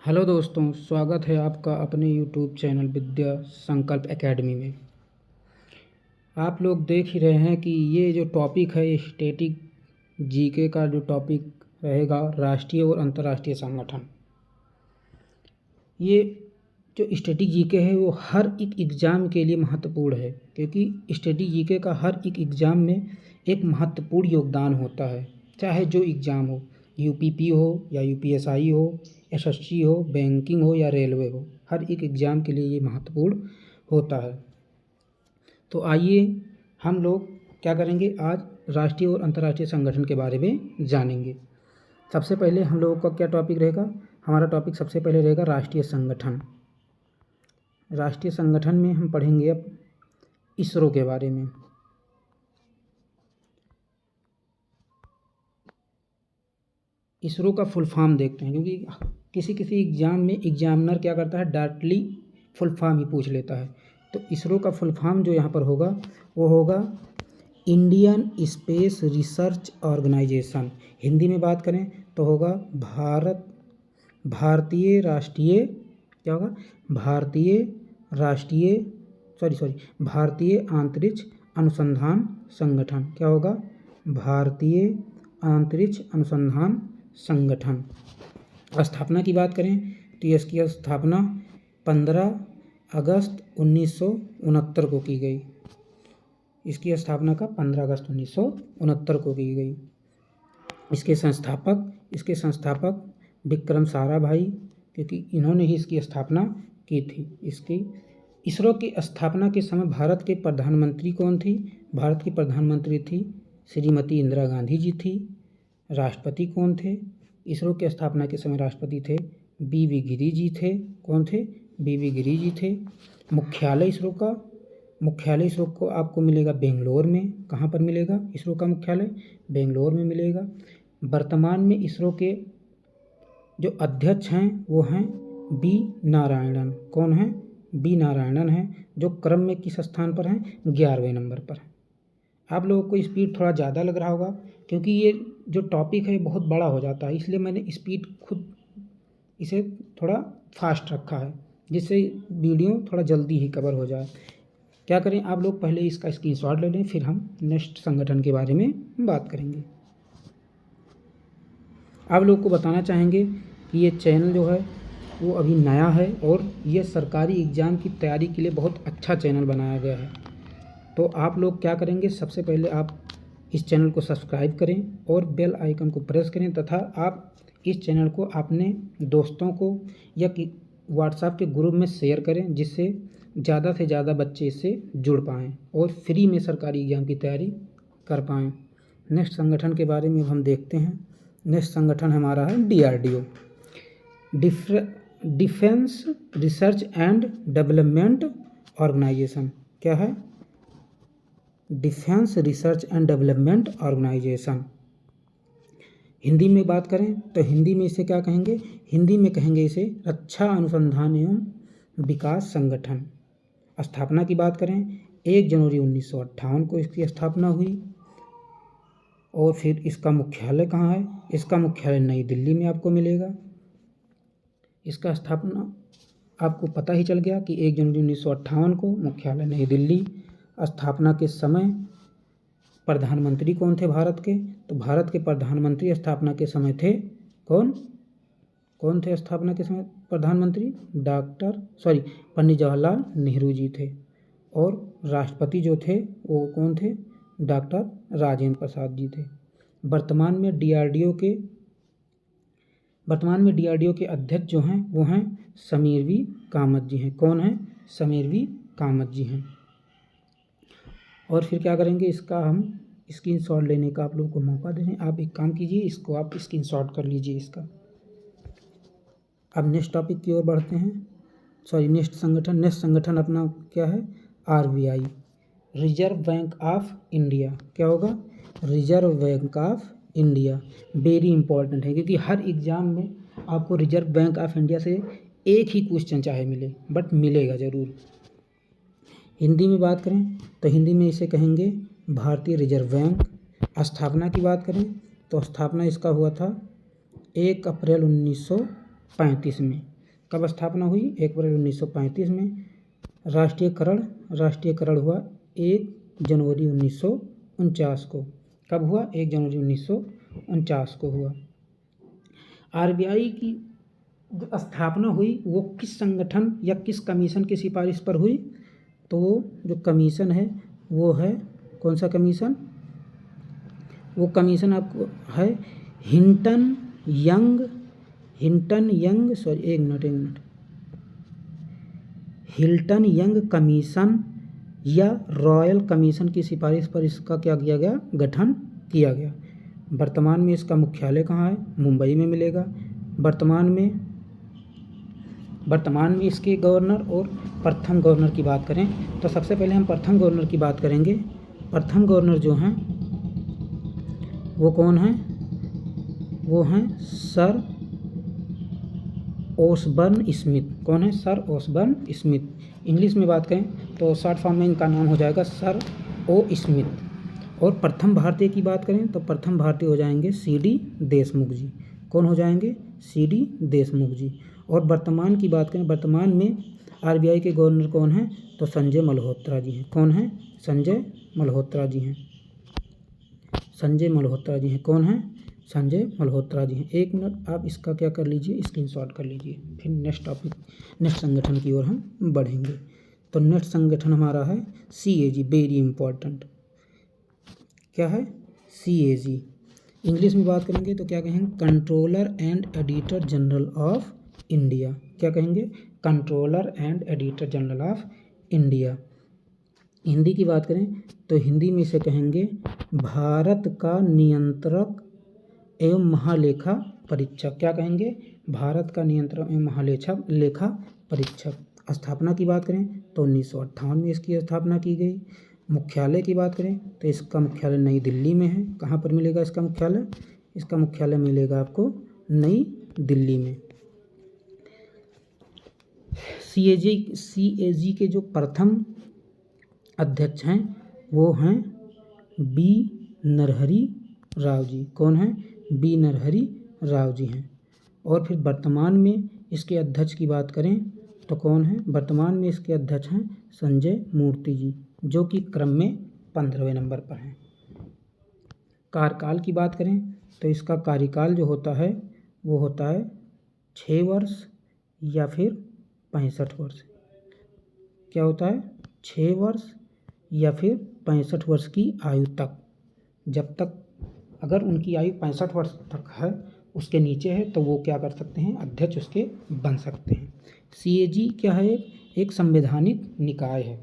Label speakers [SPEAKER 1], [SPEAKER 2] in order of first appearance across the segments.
[SPEAKER 1] Hello दोस्तों, स्वागत है आपका अपने यूट्यूब चैनल विद्या संकल्प एकेडमी में। आप लोग देख ही रहे हैं कि ये जो टॉपिक है, स्टैटिक जीके का जो टॉपिक रहेगा, राष्ट्रीय और अंतर्राष्ट्रीय संगठन। ये जो स्टैटिक जीके है वो हर एक एग्ज़ाम के लिए महत्वपूर्ण है, क्योंकि स्टैटिक जीके का हर एक एग्ज़ाम में एक महत्वपूर्ण योगदान होता है। चाहे जो एग्ज़ाम हो, यूपीपी हो या यूपीएसआई हो, एसएससी हो, बैंकिंग हो या रेलवे हो, हर एक एग्ज़ाम के लिए ये महत्वपूर्ण होता है। तो आइए हम लोग क्या करेंगे, आज राष्ट्रीय और अंतर्राष्ट्रीय संगठन के बारे में जानेंगे। सबसे पहले हम लोगों का क्या टॉपिक रहेगा, हमारा टॉपिक सबसे पहले रहेगा राष्ट्रीय संगठन। राष्ट्रीय संगठन में हम पढ़ेंगे अब इसरो के बारे में। इसरो का फुल फॉर्म देखते हैं, क्योंकि किसी किसी एग्ज़ाम में एग्जामिनर क्या करता है, डायरेक्टली फुल फॉर्म ही पूछ लेता है। तो इसरो का फुल फॉर्म जो यहाँ पर होगा वो होगा Indian space research organisation. Hindi में बात करें तो होगा भारतीय अंतरिक्ष अनुसंधान संगठन। क्या होगा? भारतीय अंतरिक्ष अनुसंधान संगठन। स्थापना की बात करें तो इसकी स्थापना 15 अगस्त 1969 को की गई। इसकी स्थापना का 15 अगस्त 1969 को की गई। इसके संस्थापक विक्रम साराभाई, क्योंकि इन्होंने ही इसकी स्थापना की थी। इसरो की स्थापना के समय भारत के प्रधानमंत्री कौन थी? भारत की प्रधानमंत्री थी श्रीमती इंदिरा गांधी जी थी। राष्ट्रपति कौन थे? इसरो की स्थापना के समय राष्ट्रपति थे वी गिरी जी थे। कौन थे? वी गिरी जी थे। मुख्यालय इसरो को आपको मिलेगा बेंगलोर में। कहाँ पर मिलेगा इसरो का मुख्यालय? बेंगलोर में मिलेगा। वर्तमान में इसरो के जो अध्यक्ष हैं वो हैं बी नारायणन। कौन है? बी नारायणन हैं, जो क्रम में किस स्थान पर हैं? 11वें नंबर पर। आप लोगों को स्पीड थोड़ा ज़्यादा लग रहा होगा, क्योंकि ये जो टॉपिक है बहुत बड़ा हो जाता है, इसलिए मैंने स्पीड खुद इसे थोड़ा फास्ट रखा है, जिससे वीडियो थोड़ा जल्दी ही कवर हो जाए। क्या करें, आप लोग पहले इसका स्क्रीनशॉट ले लें, फिर हम नेक्स्ट संगठन के बारे में बात करेंगे। आप लोग को बताना चाहेंगे कि ये चैनल जो है वो अभी नया है, और ये सरकारी एग्ज़ाम की तैयारी के लिए बहुत अच्छा चैनल बनाया गया है। तो आप लोग क्या करेंगे, सबसे पहले आप इस चैनल को सब्सक्राइब करें और बेल आइकन को प्रेस करें, तथा आप इस चैनल को अपने दोस्तों को या व्हाट्सएप के ग्रुप में शेयर करें, जिससे ज़्यादा से ज़्यादा बच्चे इससे जुड़ पाएँ और फ्री में सरकारी एग्ज़ाम की तैयारी कर पाएँ। नेक्स्ट संगठन के बारे में हम देखते हैं। नेक्स्ट संगठन हमारा है DRDO, defence research and development organisation. क्या है? Defence research and development organisation. Hindi में बात करें तो हिंदी में इसे क्या कहेंगे? हिंदी में कहेंगे इसे रक्षा अनुसंधान एवं विकास संगठन। स्थापना की बात करें 1 जनवरी 1958 को इसकी स्थापना हुई। और फिर इसका मुख्यालय कहाँ है? इसका मुख्यालय नई दिल्ली में आपको मिलेगा। इसका स्थापना आपको पता ही चल गया कि 1 जनवरी 1958 को, मुख्यालय नई दिल्ली। स्थापना के समय प्रधानमंत्री कौन थे भारत के? तो भारत के प्रधानमंत्री स्थापना के समय थे कौन थे स्थापना के समय प्रधानमंत्री? पंडित जवाहरलाल नेहरू जी थे। और राष्ट्रपति जो थे वो कौन थे? डॉक्टर राजेंद्र प्रसाद जी थे। वर्तमान में DRDO के अध्यक्ष जो हैं वो हैं समीर वी कामत जी हैं। कौन हैं? समीर वी कामत जी हैं। और फिर क्या करेंगे, इसका हम स्क्रीनशॉट लेने का आप लोगों को मौका दे रहे हैं। आप एक काम कीजिए, इसको आप स्क्रीनशॉट कर लीजिए इसका। अब नेक्स्ट टॉपिक की ओर बढ़ते हैं। नेक्स्ट संगठन अपना क्या है? RBI, reserve bank of India. क्या होगा? Reserve bank of India. Very important है, क्योंकि हर एग्ज़ाम में आपको रिजर्व बैंक ऑफ इंडिया से एक ही क्वेश्चन चाहे मिले, बट मिलेगा ज़रूर। हिंदी में बात करें तो हिंदी में इसे कहेंगे भारतीय रिजर्व बैंक। स्थापना की बात करें तो स्थापना इसका हुआ था 1 अप्रैल 1935 में। कब स्थापना हुई? 1 फरवरी 1935 में। राष्ट्रीयकरण हुआ 1 जनवरी 1949 को। कब हुआ? 1 जनवरी 1949 को हुआ। आरबीआई की जो स्थापना हुई वो किस संगठन या किस कमीशन की सिफारिश पर हुई? तो वो जो कमीशन है वो है, कौन सा कमीशन? वो कमीशन आपको है Hinton young Hilton young commission या रॉयल कमीशन की सिफारिश पर इसका क्या किया गया? गठन किया गया। वर्तमान में इसका मुख्यालय कहाँ है? मुंबई में मिलेगा। वर्तमान में इसके गवर्नर और प्रथम गवर्नर की बात करें तो सबसे पहले हम प्रथम गवर्नर की बात करेंगे। प्रथम गवर्नर जो हैं वो कौन हैं? वो हैं सर ओसबर्न स्मिथ। कौन है? Sir ओसबर्न Smith. इंग्लिश में बात करें तो शॉर्ट फॉर्म में इनका नाम हो जाएगा सर ओ स्मिथ। और प्रथम भारतीय की बात करें तो प्रथम भारतीय हो जाएंगे CD देशमुख जी। कौन हो जाएंगे? CD देशमुख जी। और वर्तमान की बात करें, वर्तमान में आरबीआई के गवर्नर कौन हैं? तो संजय मल्होत्रा जी हैं। कौन है? संजय मल्होत्रा जी हैं। कौन है? संजय मल्होत्रा जी हैं। 1 मिनट आप इसका क्या कर लीजिए? स्क्रीनशॉट कर लीजिए। फिर नेक्स्ट संगठन की ओर हम बढ़ेंगे। तो नेक्स्ट संगठन हमारा है CAG। Very important. क्या है? CAG। इंग्लिश में बात करेंगे तो क्या कहेंगे? Controller and editor general of India. क्या कहेंगे? Controller and editor general of India. Hindi की बात करें तो हिंदी में इसे कहेंगे भारत का नियंत्रक एवं महालेखा परीक्षक। क्या कहेंगे? भारत का नियंत्रक एवं महालेखा परीक्षक। स्थापना की बात करें तो 1958 में इसकी स्थापना की गई। मुख्यालय की बात करें तो इसका मुख्यालय नई दिल्ली में है। कहाँ पर मिलेगा इसका मुख्यालय? इसका मुख्यालय मिलेगा आपको नई दिल्ली में। CAG के जो प्रथम अध्यक्ष हैं वो हैं B नरहरि राव जी। कौन है? B नरहरि राव जी हैं। और फिर वर्तमान में इसके अध्यक्ष की बात करें तो कौन है? वर्तमान में इसके अध्यक्ष हैं संजय मूर्ति जी, जो कि क्रम में 15वें नंबर पर हैं। कार्यकाल की बात करें तो इसका कार्यकाल जो होता है वो होता है 6 वर्ष या फिर 65 वर्ष। क्या होता है? 6 वर्ष या फिर 65 वर्ष की आयु तक। जब तक अगर उनकी आयु 65 वर्ष तक है, उसके नीचे है, तो वो क्या कर सकते हैं? अध्यक्ष उसके बन सकते हैं। CAG क्या है? एक संवैधानिक निकाय है।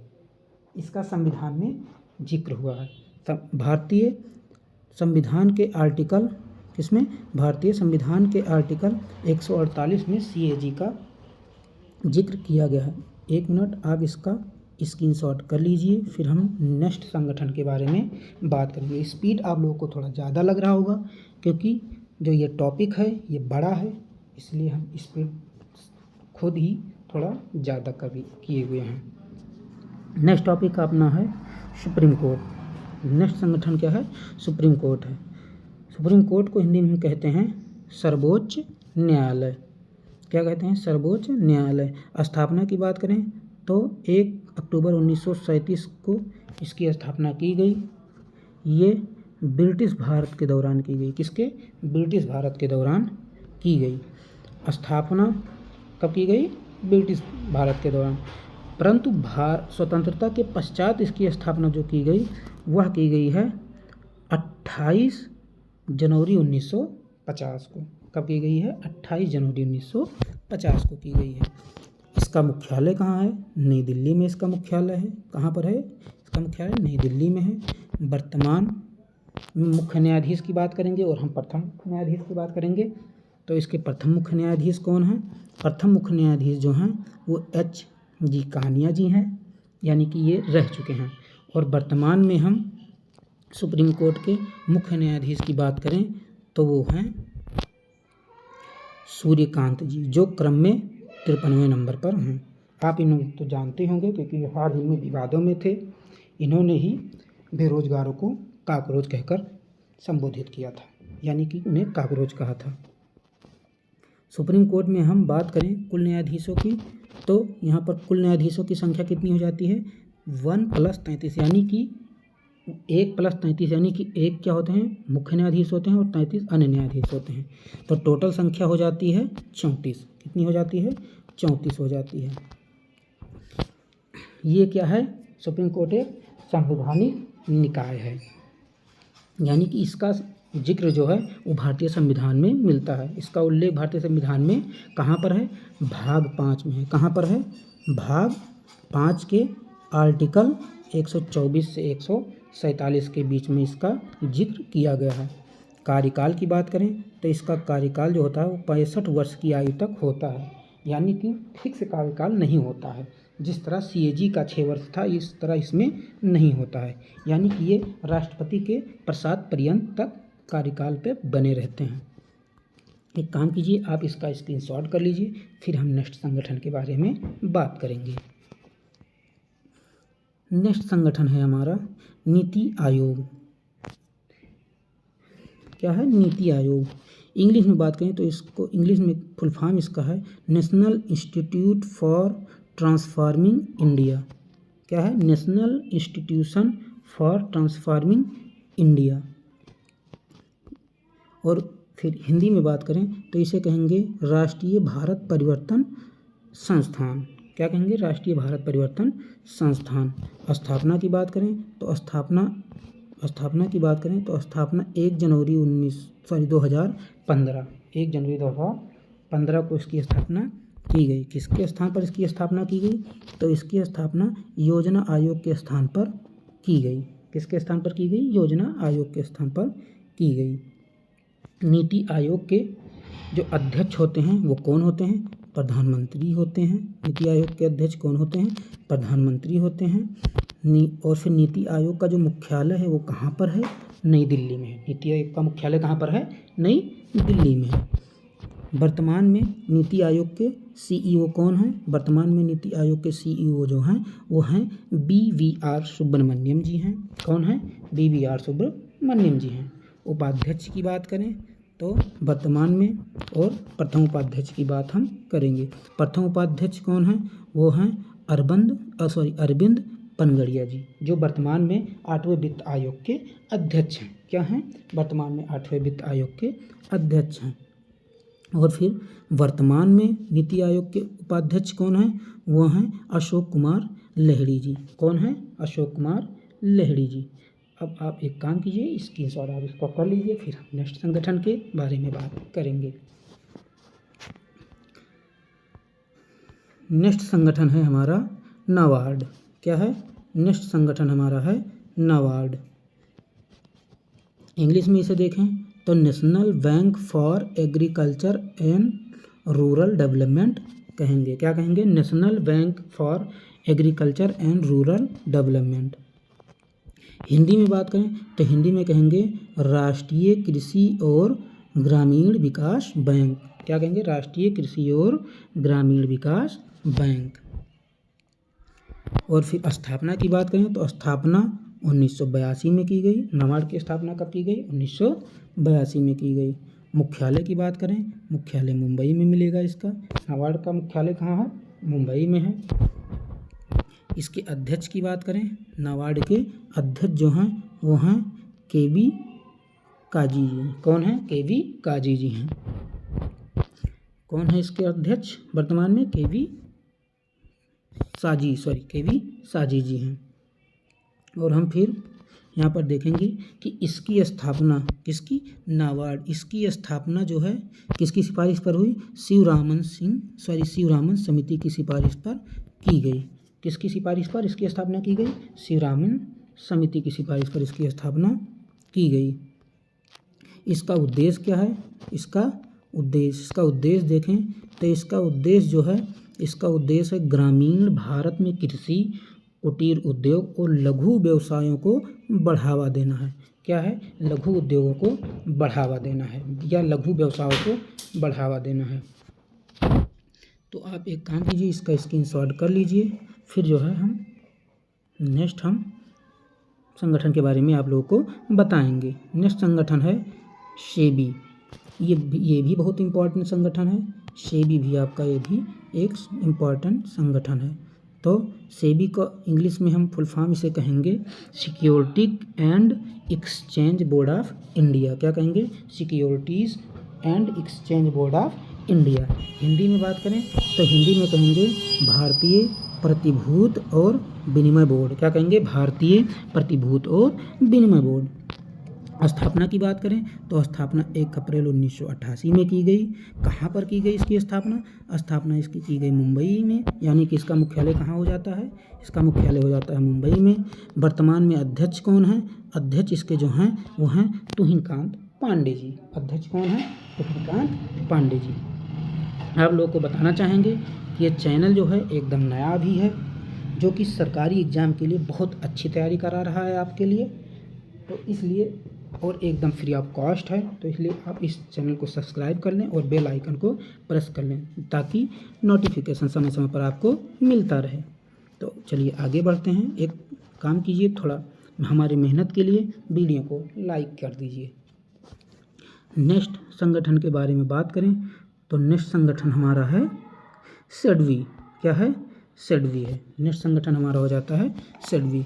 [SPEAKER 1] इसका संविधान में जिक्र हुआ है। तब भारतीय संविधान के आर्टिकल, किसमें? भारतीय संविधान के आर्टिकल 148 में CAG का जिक्र किया गया है। 1 मिनट आप इसका स्क्रीनशॉट कर लीजिए। फिर हम नेक्स्ट संगठन के बारे में बात करेंगे। स्पीड आप लोगों को थोड़ा ज़्यादा लग रहा होगा क्योंकि जो ये टॉपिक है ये बड़ा है, इसलिए हम स्पीड खुद ही थोड़ा ज़्यादा किए हुए हैं। नेक्स्ट टॉपिक का अपना है सुप्रीम कोर्ट। नेक्स्ट संगठन क्या है? सुप्रीम कोर्ट है। सुप्रीम कोर्ट को हिंदी में हम कहते हैं सर्वोच्च न्यायालय। क्या कहते हैं? सर्वोच्च न्यायालय। स्थापना की बात करें तो 1 अक्टूबर 1937 को इसकी स्थापना की गई। ये ब्रिटिश भारत के दौरान की गई। किसके? ब्रिटिश भारत के दौरान की गई। स्थापना कब की गई? ब्रिटिश भारत के दौरान। परंतु स्वतंत्रता के पश्चात इसकी स्थापना जो की गई वह की गई है 28 जनवरी 1950 को। कब की गई है? 28 जनवरी 1950 को की गई है। इसका मुख्यालय कहाँ है? नई दिल्ली में इसका मुख्यालय है। कहाँ पर है इसका मुख्यालय? नई दिल्ली में है। वर्तमान मुख्य न्यायाधीश की बात करेंगे और हम प्रथम न्यायाधीश की बात करेंगे तो इसके प्रथम मुख्य न्यायाधीश कौन हैं? प्रथम मुख्य न्यायाधीश जो हैं वो HG कानिया जी हैं, यानी कि ये रह चुके हैं। और वर्तमान में हम सुप्रीम कोर्ट के मुख्य न्यायाधीश की बात करें तो वो हैं सूर्यकांत जी, जो क्रम में 53वें नंबर पर हैं। आप इन्हें तो जानते होंगे क्योंकि हाल ही में विवादों में थे। इन्होंने ही बेरोजगारों को काकरोच कहकर संबोधित किया था, यानी कि उन्हें काकरोच कहा था। सुप्रीम कोर्ट में हम बात करें कुल न्यायाधीशों की, तो यहाँ पर कुल न्यायाधीशों की संख्या कितनी हो जाती है 1+33, यानी कि 1+33, यानी कि 1 क्या होते हैं मुख्य न्यायाधीश होते हैं और 33 अन्य न्यायाधीश होते हैं। तो टोटल संख्या हो जाती है 34। कितनी हो जाती है 34 हो जाती है। ये क्या है सुप्रीम कोर्ट एक संवैधानिक निकाय है, यानी कि इसका जिक्र जो है वो भारतीय संविधान में मिलता है। इसका उल्लेख भारतीय संविधान में कहाँ पर है भाग 5 में है। कहाँ पर है भाग 5 के आर्टिकल 124 से 147 के बीच में इसका जिक्र किया गया है। कार्यकाल की बात करें तो इसका कार्यकाल जो होता है वो 65 वर्ष की आयु तक होता है, यानी कि फिक्स कार्यकाल नहीं होता है। जिस तरह CAG का 6 वर्ष था इस तरह इसमें नहीं होता है, यानी कि ये राष्ट्रपति के प्रसाद पर्यंत तक कार्यकाल पे बने रहते हैं। एक काम कीजिए आप इसका स्क्रीनशॉट कर लीजिए, फिर हम नेक्स्ट संगठन के बारे में बात करेंगे। नेक्स्ट संगठन है हमारा नीति आयोग। क्या है नीति आयोग। इंग्लिश में बात करें तो इसको इंग्लिश में फुल फॉर्म इसका है national institute for transforming India. क्या है national institution for transforming India. और फिर हिंदी में बात करें तो इसे कहेंगे राष्ट्रीय भारत परिवर्तन संस्थान। क्या कहेंगे राष्ट्रीय भारत परिवर्तन संस्थान। स्थापना की बात करें तो स्थापना 1 जनवरी 2015 को इसकी स्थापना की गई। किसके स्थान पर इसकी स्थापना की गई तो इसकी स्थापना योजना आयोग के स्थान पर की गई। किसके स्थान पर की गई योजना आयोग के स्थान पर की गई। नीति आयोग के जो अध्यक्ष होते हैं वो कौन होते हैं प्रधानमंत्री होते हैं। नीति आयोग के अध्यक्ष कौन होते हैं प्रधानमंत्री होते हैं। और फिर नीति आयोग का जो मुख्यालय है वो कहाँ पर है नई दिल्ली में है। नीति आयोग का मुख्यालय कहाँ पर है नई दिल्ली में है। वर्तमान में नीति आयोग के CEO कौन हैं वर्तमान में नीति आयोग के CEO जो हैं वो हैं BVR सुब्रमण्यम जी हैं। कौन हैं BVR सुब्रमण्यम जी हैं। उपाध्यक्ष की बात करें तो वर्तमान में और प्रथम उपाध्यक्ष की बात हम करेंगे। प्रथम उपाध्यक्ष कौन हैं वो हैं अरविंद पनगड़िया जी, जो वर्तमान में 8वें वित्त आयोग के अध्यक्ष हैं। क्या हैं वर्तमान में 8वें वित्त आयोग के अध्यक्ष हैं। और फिर वर्तमान में नीति आयोग के उपाध्यक्ष कौन हैं वो हैं अशोक कुमार लहिड़ी जी। कौन हैं अशोक कुमार लहिड़ी जी। अब आप एक काम कीजिए स्क्रीनशॉट आप इसको कर लीजिए, फिर हम नेक्स्ट संगठन के बारे में बात करेंगे। नेक्स्ट संगठन है हमारा नाबार्ड। क्या है नेक्स्ट संगठन हमारा है नाबार्ड। इंग्लिश में इसे देखें तो national bank for agriculture and rural development कहेंगे। क्या कहेंगे national bank for agriculture and rural development. Hindi में बात करें तो हिंदी में कहेंगे राष्ट्रीय कृषि और ग्रामीण विकास बैंक। क्या कहेंगे राष्ट्रीय कृषि और ग्रामीण विकास बैंक। और फिर स्थापना की बात करें तो स्थापना 1982 में की गई। नाबार्ड की स्थापना कब की गई 1982 में की गई। मुख्यालय की बात करें मुख्यालय मुंबई में मिलेगा इसका। नाबार्ड का मुख्यालय कहाँ है मुंबई में है। इसके अध्यक्ष की बात करें नाबार्ड के अध्यक्ष जो हैं वो हैं KV काजी जी। कौन है KV काजी जी हैं। कौन है इसके अध्यक्ष वर्तमान में KV साजी जी हैं। और हम फिर यहाँ पर देखेंगे कि इसकी स्थापना किसकी नाबार्ड इसकी स्थापना जो है किसकी सिफारिश पर हुई शिवरामन समिति की सिफारिश पर की गई। किसकी सिफारिश पर इसकी स्थापना की गई शिवरामन समिति की सिफारिश पर इसकी स्थापना की गई। इसका उद्देश्य क्या है इसका उद्देश्य देखें तो इसका उद्देश्य है ग्रामीण भारत में कृषि कुटीर उद्योग और लघु व्यवसायों को बढ़ावा देना है। क्या है लघु उद्योगों को बढ़ावा देना है या लघु व्यवसायों को बढ़ावा देना है। तो आप एक काम कीजिए इसका स्क्रीनशॉट कर लीजिए, फिर जो है हम नेक्स्ट संगठन के बारे में आप लोगों को बताएंगे। नेक्स्ट संगठन है सेबी। ये भी बहुत इम्पोर्टेंट संगठन है। सेबी भी आपका ये भी एक इम्पॉर्टेंट संगठन है। तो सेबी को इंग्लिश में हम फुल फॉर्म इसे कहेंगे security and exchange board of India. क्या कहेंगे? Securities and exchange board of India. Hindi में बात करें तो हिंदी में कहेंगे भारतीय प्रतिभूत और विनिमय बोर्ड। क्या कहेंगे? भारतीय प्रतिभूत और विनिमय बोर्ड। स्थापना की बात करें तो स्थापना 1 अप्रैल 1988 में की गई। कहाँ पर की गई इसकी स्थापना? स्थापना इसकी की गई मुंबई में, यानी कि इसका मुख्यालय कहाँ हो जाता है? इसका मुख्यालय हो जाता है मुंबई में। वर्तमान में अध्यक्ष कौन है? अध्यक्ष इसके जो हैं वो हैं तुहिनकांत पांडे जी। अध्यक्ष कौन है? तुहिनकांत पांडे जी। आप लोगों को बताना चाहेंगे कि ये चैनल जो है एकदम नया भी है, जो कि सरकारी एग्ज़ाम के लिए बहुत अच्छी तैयारी करा रहा है आपके लिए, तो इसलिए और एकदम फ्री ऑफ कॉस्ट है, तो इसलिए आप इस चैनल को सब्सक्राइब कर लें और बेल आइकन को प्रेस कर लें ताकि नोटिफिकेशन समय समय पर आपको मिलता रहे। तो चलिए आगे बढ़ते हैं। एक काम कीजिए, थोड़ा हमारी मेहनत के लिए वीडियो को लाइक कर दीजिए। नेक्स्ट संगठन के बारे में बात करें तो नेक्स्ट संगठन हमारा है सेडवी। क्या है? सेडवी है। नेक्स्ट संगठन हमारा हो जाता है सेडवी।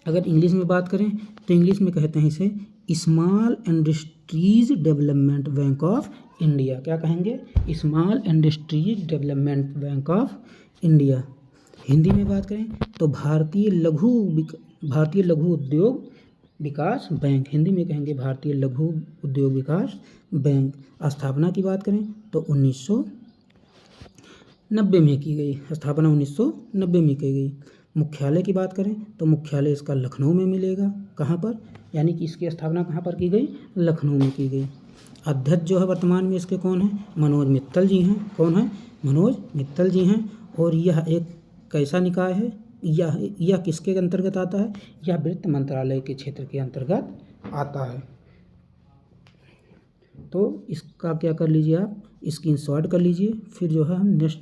[SPEAKER 1] अगर इंग्लिश में बात करें तो इंग्लिश में कहते हैं इसे small industries development bank of India. क्या कहेंगे? Small industries development bank of India. Hindi में बात करें तो भारतीय लघु उद्योग विकास बैंक। हिंदी में कहेंगे भारतीय लघु उद्योग विकास बैंक। स्थापना की बात करें तो 1990 में की गई। स्थापना 1990 में की गई। मुख्यालय की बात करें तो मुख्यालय इसका लखनऊ में मिलेगा। कहाँ पर? यानी कि इसकी स्थापना कहाँ पर की गई? लखनऊ में की गई। अध्यक्ष जो है वर्तमान में इसके कौन है? मनोज मित्तल जी हैं। कौन है? मनोज मित्तल जी हैं। और यह एक कैसा निकाय है? यह किसके अंतर्गत आता है? यह वित्त मंत्रालय के क्षेत्र के अंतर्गत आता है। तो इसका क्या कर लीजिए आप? स्क्रीनशॉट कर लीजिए, फिर जो है हम नेक्स्ट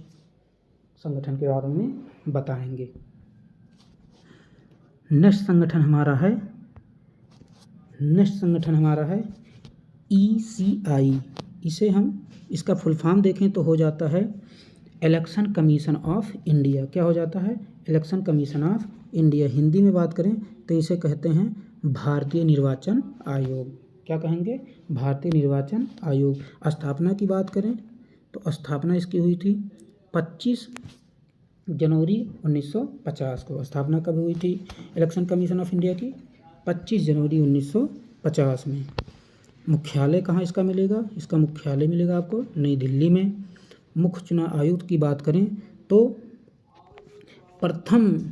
[SPEAKER 1] संगठन के बारे में बताएंगे। नेक्स्ट संगठन हमारा है ECI। इसे हम इसका फुल फॉर्म देखें तो हो जाता है इलेक्शन कमीशन ऑफ इंडिया। क्या हो जाता है? Election commission of India. Hindi में बात करें तो इसे कहते हैं भारतीय निर्वाचन आयोग। क्या कहेंगे? भारतीय निर्वाचन आयोग। स्थापना की बात करें तो स्थापना इसकी हुई थी 25 जनवरी 1950 को। स्थापना कब हुई थी इलेक्शन कमीशन ऑफ इंडिया की? 25 जनवरी 1950 में। मुख्यालय कहाँ इसका मिलेगा? इसका मुख्यालय मिलेगा आपको नई दिल्ली में। मुख्य चुनाव आयुक्त की बात करें तो प्रथम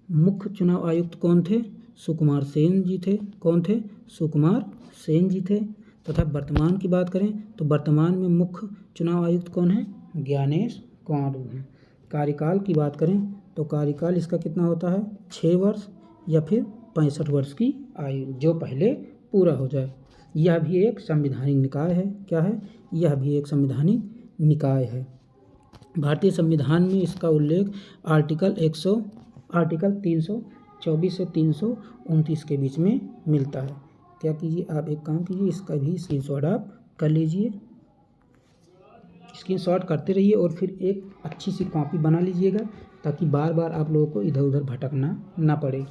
[SPEAKER 1] मुख्य चुनाव आयुक्त कौन थे? सुकुमार सेन जी थे। कौन थे? सुकुमार सेन जी थे। तथा वर्तमान की बात करें तो वर्तमान में मुख्य चुनाव आयुक्त कौन है? ज्ञानेश कुमार हैं। कार्यकाल की बात करें तो कार्यकाल इसका कितना होता है? 6 वर्ष या फिर 65 वर्ष की आयु, जो पहले पूरा हो जाए। यह भी एक संवैधानिक निकाय है। क्या है? यह भी एक संवैधानिक निकाय है। भारतीय संविधान में इसका उल्लेख आर्टिकल 324 से 329 के बीच में मिलता है। क्या कीजिए आप? एक काम कीजिए, इसका भी स्क्रीनशॉट आप कर लीजिए। स्क्रीनशॉट करते रहिए और फिर एक अच्छी सी कॉपी बना लीजिएगा ताकि बार बार आप लोगों को इधर उधर भटकना ना पड़े।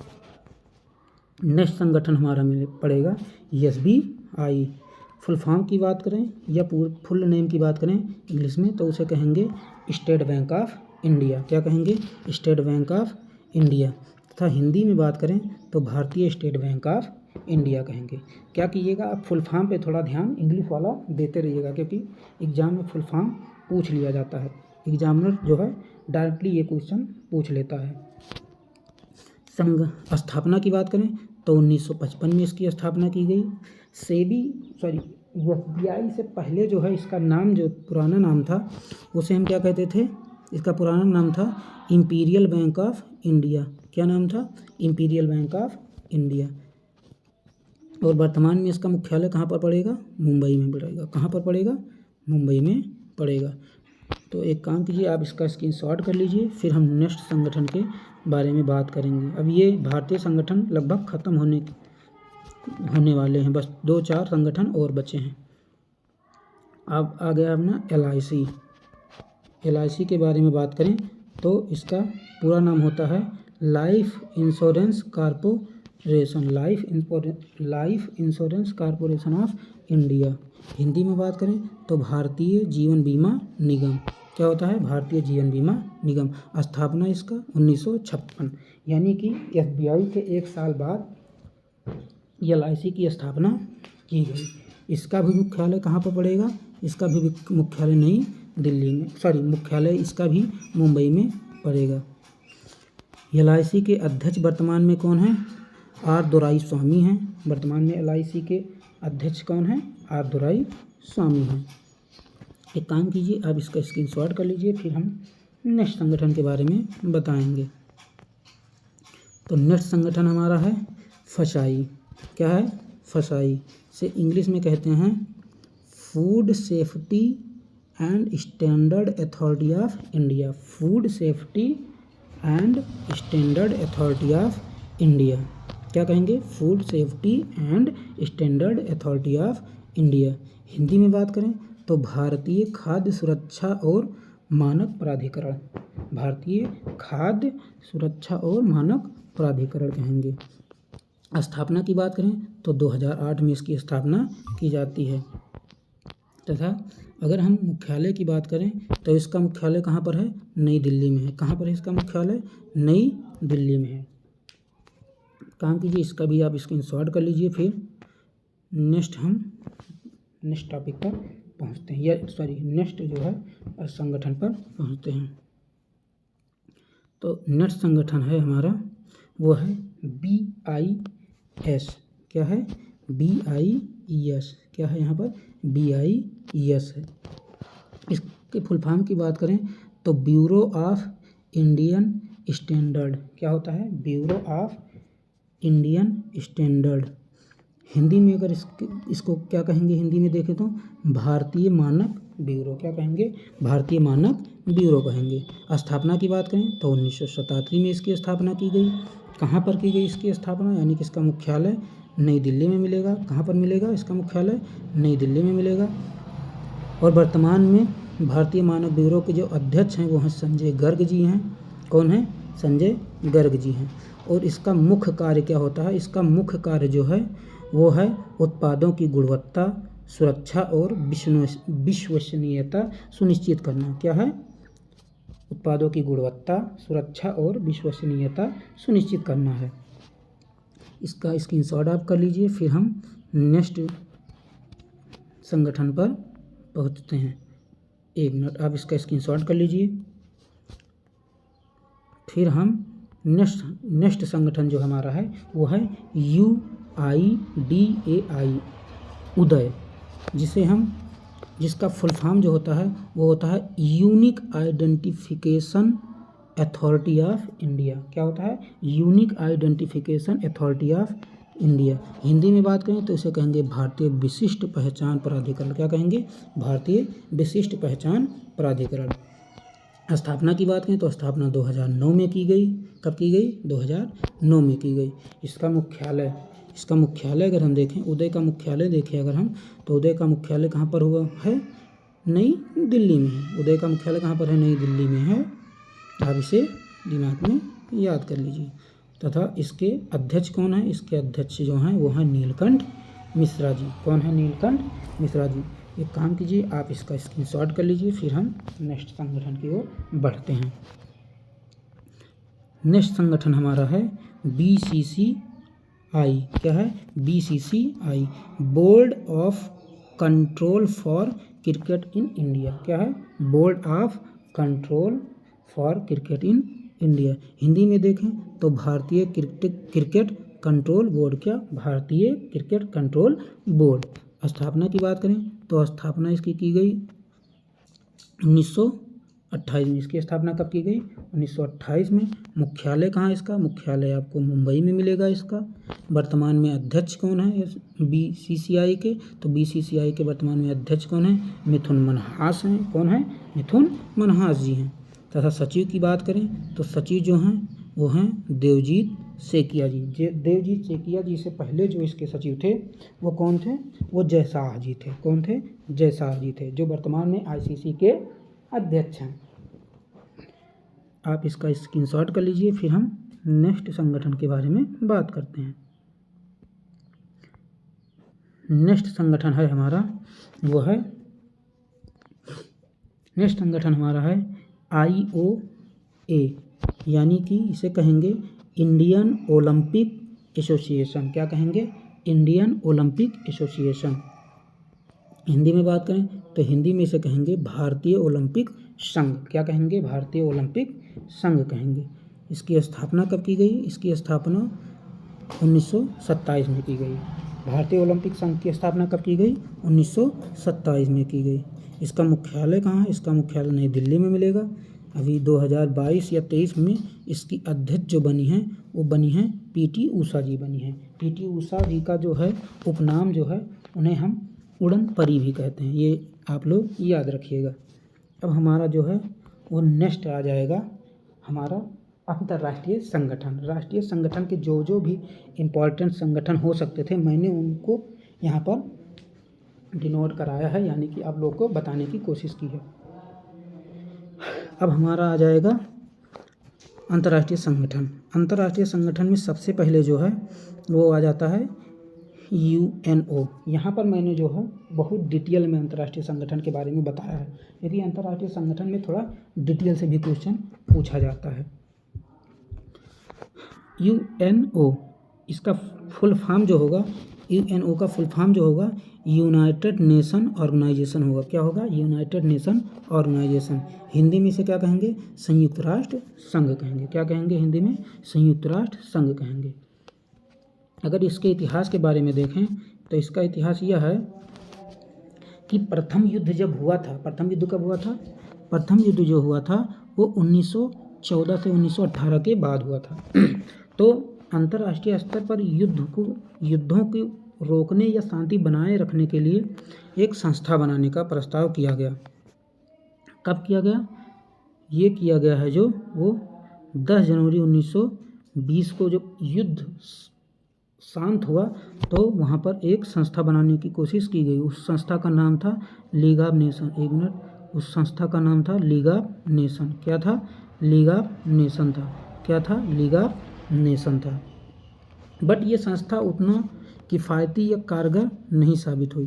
[SPEAKER 1] नेक्स्ट संगठन हमारा पड़ेगा SBI। फुल फॉर्म की बात करें या फुल नेम की बात करें इंग्लिश में तो उसे कहेंगे स्टेट बैंक ऑफ इंडिया। क्या कहेंगे? State bank of India. तथा हिंदी में बात करें तो भारतीय स्टेट बैंक ऑफ इंडिया कहेंगे। क्या कीजिएगा आप? फुल फॉर्म पे थोड़ा ध्यान इंग्लिश वाला देते रहिएगा, क्योंकि एग्जाम में फुल फॉर्म पूछ लिया जाता है। एग्जामिनर जो है डायरेक्टली ये क्वेश्चन पूछ लेता है। संघ स्थापना की बात करें तो 1955 में इसकी स्थापना की गई। SBI से पहले जो है इसका नाम, जो पुराना नाम था उसे हम क्या कहते थे? इसका पुराना नाम था इंपीरियल बैंक ऑफ इंडिया। क्या नाम था? Imperial bank of India. और वर्तमान में इसका मुख्यालय कहाँ पर पड़ेगा? मुंबई में पड़ेगा। कहाँ पर पड़ेगा? मुंबई में पड़ेगा। तो एक काम कीजिए, आप इसका स्क्रीनशॉट कर लीजिए, फिर हम नेक्स्ट संगठन के बारे में बात करेंगे। अब ये भारतीय संगठन लगभग ख़त्म होने वाले हैं, बस 2-4 संगठन और बचे हैं। अब आ गया अपना LIC। LIC के बारे में बात करें तो इसका पूरा नाम होता है life insurance corporation, life insurance corporation of India. Hindi में बात करें तो भारतीय जीवन बीमा निगम। क्या होता है? भारतीय जीवन बीमा निगम। स्थापना इसका 1956, यानी कि SBI के 1 साल बाद LIC की स्थापना की गई। इसका भी मुख्यालय कहाँ पर पड़ेगा? इसका भी मुख्यालय नई दिल्ली में, मुख्यालय इसका भी मुंबई में पड़ेगा। LIC के अध्यक्ष वर्तमान में कौन है? R दोराईस्वामी हैं। वर्तमान में LIC के अध्यक्ष कौन है? R दोराईस्वामी हैं। एक काम कीजिए, आप इसका स्क्रीनशॉट कर लीजिए, फिर हम नेक्स्ट संगठन के बारे में बताएंगे। तो नेक्स्ट संगठन हमारा है FSSAI। क्या है? FSSAI से इंग्लिश में कहते हैं food safety and standard authority of India. Food safety and standard authority of India. क्या कहेंगे? Food safety and standard authority of India. Hindi में बात करें तो भारतीय खाद्य सुरक्षा और मानक प्राधिकरण। भारतीय खाद्य सुरक्षा और मानक प्राधिकरण कहेंगे। स्थापना की बात करें तो 2008 में इसकी स्थापना की जाती है। तथा अगर हम मुख्यालय की बात करें तो इसका मुख्यालय कहाँ पर है? नई दिल्ली में है। कहाँ पर है इसका मुख्यालय? नई दिल्ली में है। काम कीजिए, इसका भी आप स्क्रीनशॉट कर लीजिए, फिर नेक्स्ट टॉपिक पर पहुँचते हैं, नेक्स्ट जो है संगठन पर पहुँचते हैं। तो नेक्स्ट संगठन है हमारा, वो है BIS। क्या है? BIS। क्या है यहाँ पर? BIS है। इसके फुल फॉर्म की बात करें तो ब्यूरो ऑफ इंडियन स्टैंडर्ड। क्या होता है? Bureau of Indian standard. Hindi में अगर इसको क्या कहेंगे? हिंदी में देखें तो भारतीय मानक ब्यूरो। क्या कहेंगे? भारतीय मानक ब्यूरो कहेंगे। स्थापना की बात करें तो 1987 में इसकी स्थापना की गई। कहाँ पर की गई इसकी स्थापना? यानी कि इसका मुख्यालय नई दिल्ली में मिलेगा। कहाँ पर मिलेगा इसका मुख्यालय? नई दिल्ली में मिलेगा। और वर्तमान में भारतीय मानक ब्यूरो के जो अध्यक्ष हैं वो हैं संजय गर्ग जी हैं। कौन है? संजय गर्ग जी हैं। और इसका मुख्य कार्य क्या होता है? इसका मुख्य कार्य जो है वो है उत्पादों की गुणवत्ता, सुरक्षा और विश्वसनीयता सुनिश्चित करना। क्या है? उत्पादों की गुणवत्ता, सुरक्षा और विश्वसनीयता सुनिश्चित करना है। इसका स्क्रीनशॉट आप कर लीजिए, फिर हम नेक्स्ट संगठन पर पहुंचते हैं। 1 मिनट, आप इसका स्क्रीनशॉट कर लीजिए, फिर हम नेक्स्ट संगठन जो हमारा है वो है UIDAI, उदय, जिसका फुल फॉर्म जो होता है वो होता है unique identification authority of India. क्या होता है? Unique identification authority of India. Hindi में बात करें तो इसे कहेंगे भारतीय विशिष्ट पहचान प्राधिकरण। क्या कहेंगे? भारतीय विशिष्ट पहचान प्राधिकरण। स्थापना की बात करें तो स्थापना 2009 में की गई। कब की गई? 2009 में की गई। इसका मुख्यालय अगर हम देखें, उदय का मुख्यालय देखें अगर हम, तो उदय का मुख्यालय कहाँ पर हुआ है? नई दिल्ली में है। उदय का मुख्यालय कहाँ पर है? नई दिल्ली में है। आप इसे दिमाग में याद कर लीजिए। तथा इसके अध्यक्ष कौन है? इसके अध्यक्ष जो हैं वो हैं नीलकंठ मिश्रा जी। कौन है? नीलकंठ मिश्रा जी। एक काम कीजिए, आप इसका स्क्रीनशॉट कर लीजिए, फिर हम नेक्स्ट संगठन की ओर बढ़ते हैं। नेक्स्ट संगठन हमारा है BCCI। क्या है? BCCI, board of control for cricket in India. क्या है? Board of control for cricket in India. Hindi में देखें तो भारतीय क्रिकेट कंट्रोल बोर्ड। क्या? भारतीय क्रिकेट कंट्रोल बोर्ड। स्थापना की बात करें तो स्थापना इसकी की गई 1928 में। इसकी स्थापना कब की गई? 1928 में। मुख्यालय कहाँ है इसका? मुख्यालय आपको मुंबई में मिलेगा इसका। वर्तमान में अध्यक्ष कौन है BCCI के? तो BCCI के वर्तमान में अध्यक्ष कौन है? मिथुन मनहास हैं। कौन है? मिथुन मनहास जी हैं। तथा सचिव की बात करें तो सचिव जो हैं वो हैं देवजीत सेकिया जी। देवजीत सेकिया जी से पहले जो इसके सचिव थे वो कौन थे? वो जयशाह जी थे। कौन थे? जयशाह जी थे, जो वर्तमान में ICC के अध्यक्ष हैं। आप इसका स्क्रीनशॉट कर लीजिए, फिर हम नेक्स्ट संगठन के बारे में बात करते हैं। नेक्स्ट संगठन है हमारा, वो है, नेक्स्ट संगठन हमारा है IOA, यानी कि इसे कहेंगे इंडियन ओलंपिक एसोसिएशन। क्या कहेंगे? Indian Olympic association. हिंदी में बात करें तो हिंदी में इसे कहेंगे भारतीय ओलंपिक संघ। क्या कहेंगे? भारतीय ओलंपिक संघ कहेंगे। इसकी स्थापना कब की गई? इसकी स्थापना 1927 में की गई। भारतीय ओलंपिक संघ की स्थापना कब की गई? 1927 में की गई। इसका मुख्यालय कहाँ है? इसका मुख्यालय नई दिल्ली में मिलेगा। अभी 2022 या 23 में इसकी अध्यक्ष जो बनी हैं वो बनी हैं PT ऊषा जी बनी हैं। PT ऊषा जी का जो है उपनाम जो है उन्हें हम उड़न परी भी कहते हैं। ये आप लोग याद रखिएगा। अब हमारा जो है वो नेक्स्ट आ जाएगा हमारा अंतर्राष्ट्रीय संगठन। राष्ट्रीय संगठन के जो भी इम्पोर्टेंट संगठन हो सकते थे मैंने उनको यहाँ पर डिनोट कराया है, यानी कि आप लोग को बताने की कोशिश की है। अब हमारा आ जाएगा अंतर्राष्ट्रीय संगठन। अंतर्राष्ट्रीय संगठन में सबसे पहले जो है वो आ जाता है UNO। यहाँ पर मैंने जो है बहुत डिटेल में अंतर्राष्ट्रीय संगठन के बारे में बताया है, यदि अंतर्राष्ट्रीय संगठन में थोड़ा डिटेल से भी क्वेश्चन पूछा जाता है। UNO इसका फुल फॉर्म जो होगा, UNO का फुल फॉर्म जो होगा यूनाइटेड नेशन ऑर्गेनाइजेशन होगा। क्या होगा? United nation organisation. हिंदी में इसे क्या कहेंगे? संयुक्त राष्ट्र संघ कहेंगे। क्या कहेंगे हिंदी में? संयुक्त राष्ट्र संघ कहेंगे। अगर इसके इतिहास के बारे में देखें तो इसका इतिहास यह है कि प्रथम युद्ध जब हुआ था, प्रथम युद्ध कब हुआ था? प्रथम युद्ध जो हुआ था वो 1914 से 1918 के बाद हुआ था। तो अंतर्राष्ट्रीय स्तर पर युद्धों को रोकने या शांति बनाए रखने के लिए एक संस्था बनाने का प्रस्ताव किया गया। कब किया गया? ये किया गया है जो वो 10 जनवरी 1920 को जब युद्ध शांत हुआ तो वहाँ पर एक संस्था बनाने की कोशिश की गई। उस संस्था का नाम था लीग ऑफ नेशन। एक मिनट, उस संस्था का नाम था लीग ऑफ नेशन। क्या था? लीग ऑफ नेशन था। क्या था? लीग ऑफ नेशन था। बट ये संस्था उतना किफ़ायती या कारगर नहीं साबित हुई।